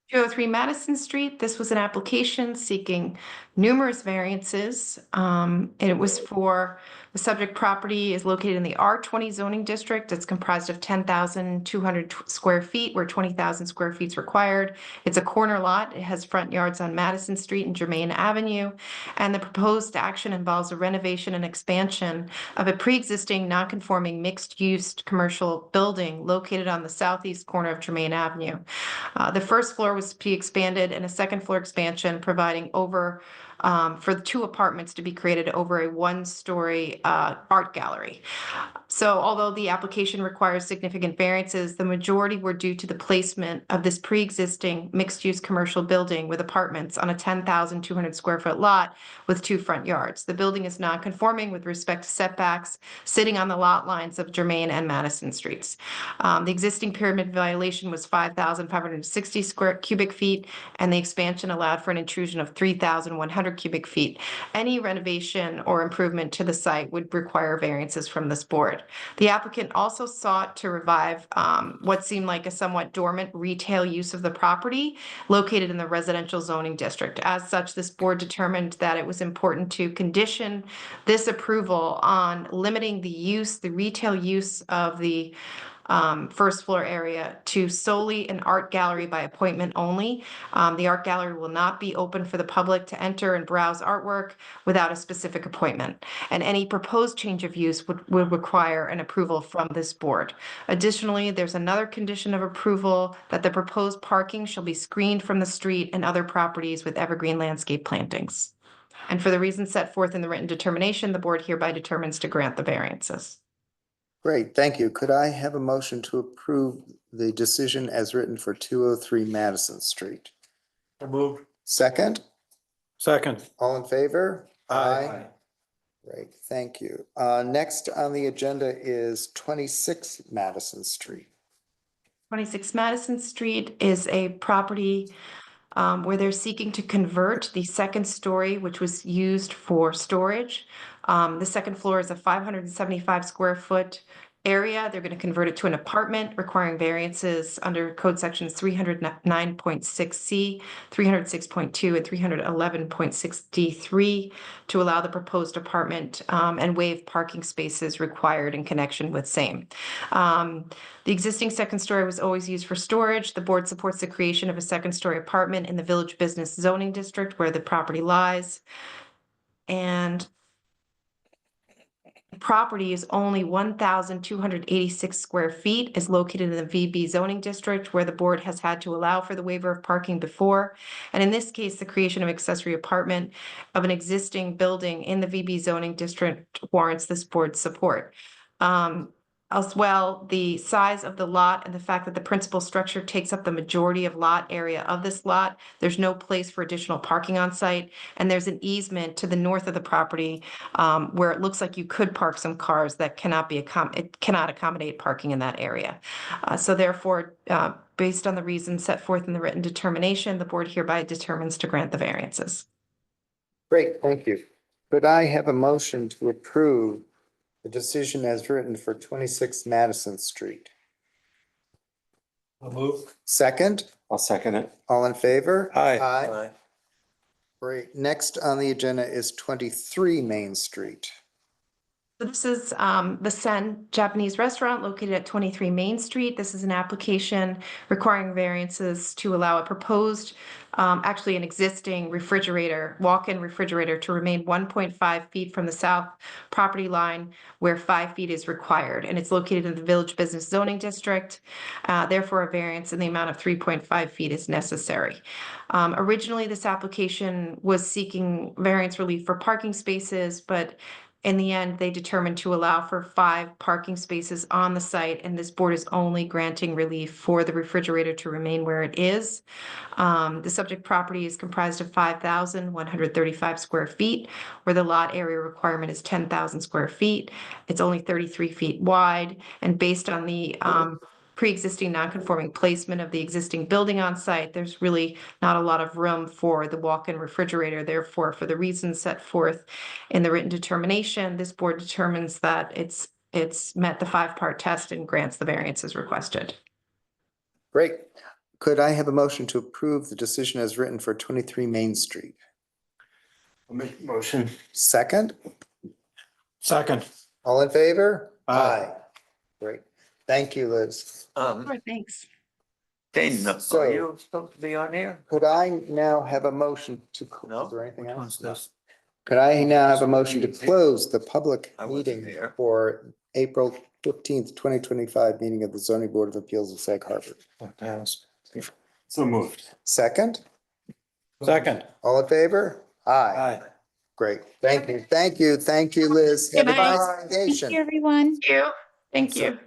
203 Madison Street. This was an application seeking numerous variances. And it was for, the subject property is located in the R20 zoning district. It's comprised of 10,200 square feet, where 20,000 square feet is required. It's a corner lot. It has front yards on Madison Street and Germain Avenue. And the proposed action involves a renovation and expansion of a pre-existing non-conforming mixed-use commercial building located on the southeast corner of Germain Avenue. The first floor was to be expanded and a second floor expansion providing over for the two apartments to be created over a one-story art gallery. So although the application requires significant variances, the majority were due to the placement of this pre-existing mixed-use commercial building with apartments on a 10,200 square foot lot with two front yards. The building is non-conforming with respect to setbacks, sitting on the lot lines of Germain and Madison Streets. The existing pyramid violation was 5,560 square cubic feet, and the expansion allowed for an intrusion of 3,100 cubic feet. Any renovation or improvement to the site would require variances from this board. The applicant also sought to revive what seemed like a somewhat dormant retail use of the property located in the residential zoning district. As such, this board determined that it was important to condition this approval on limiting the retail use of the first floor area to solely an art gallery by appointment only. The art gallery will not be open for the public to enter and browse artwork without a specific appointment. And any proposed change of use would require an approval from this board. Additionally, there's another condition of approval that the proposed parking shall be screened from the street and other properties with evergreen landscape plantings. And for the reasons set forth in the written determination, the board hereby determines to grant the variances. Great, thank you. Could I have a motion to approve the decision as written for 203 Madison Street? I move. Second, Second. all in favor? Aye. Great, thank you. Next on the agenda is 26 Madison Street. 26 Madison Street is a property where they're seeking to convert the second story, which was used for storage. The second floor is a 575 square foot area. They're going to convert it to an apartment, requiring variances under code sections 309.6C, 306.2, and 311.6D3 to allow the proposed apartment and waive parking spaces required in connection with same. The existing second story was always used for storage. The board supports the creation of a second story apartment in the Village Business Zoning District where the property lies. And the property is only 1,286 square feet, is located in the VB zoning district where the board has had to allow for the waiver of parking before. And in this case, the creation of accessory apartment of an existing building in the VB zoning district warrants this board's support. As well, the size of the lot and the fact that the principal structure takes up the majority of lot area of this lot, there's no place for additional parking on site. And there's an easement to the north of the property where it looks like you could park some cars that cannot accommodate parking in that area. So therefore, based on the reasons set forth in the written determination, the board hereby determines to grant the variances. Great, thank you. Could I have a motion to approve the decision as written for 26 Madison Street? I'll move. Second, I'll second it. all in favor? Aye. Aye. Great. Next on the agenda is 23 Main Street. This is the Sen Japanese restaurant located at 23 Main Street. This is an application requiring variances to allow a proposed, actually an existing refrigerator, walk-in refrigerator to remain 1.5 feet from the south property line where 5 feet is required. And it's located in the Village Business Zoning District. Therefore, a variance in the amount of 3.5 feet is necessary. Originally, this application was seeking variance relief for parking spaces, but in the end, they determined to allow for 5 parking spaces on the site, and this board is only granting relief for the refrigerator to remain where it is. The subject property is comprised of 5,135 square feet, where the lot area requirement is 10,000 square feet. It's only 33 feet wide, and based on the pre-existing non-conforming placement of the existing building on site, there's really not a lot of room for the walk-in refrigerator. Therefore, for the reasons set forth in the written determination, this board determines that it's met the 5-part test and grants the variances requested. Great. Could I have a motion to approve the decision as written for 23 Main Street? I'll make a motion. Second, Second. all in favor? Aye. Great. Thank you, Liz. Thanks. Dana, So- are you supposed to be on here? Could I now have a motion to, No? is there anything Which else? one's this? Could I now have a motion to close the public I wasn't meeting here. for April 15th, 2025 meeting of the zoning board of appeals of Sag Harbor? So moved. Second, Second. all in favor? Aye. Aye. Great. Thank you. Thank you. Thank you, Liz. Have a Good night. nice Thank vacation. you, everyone. Thank you.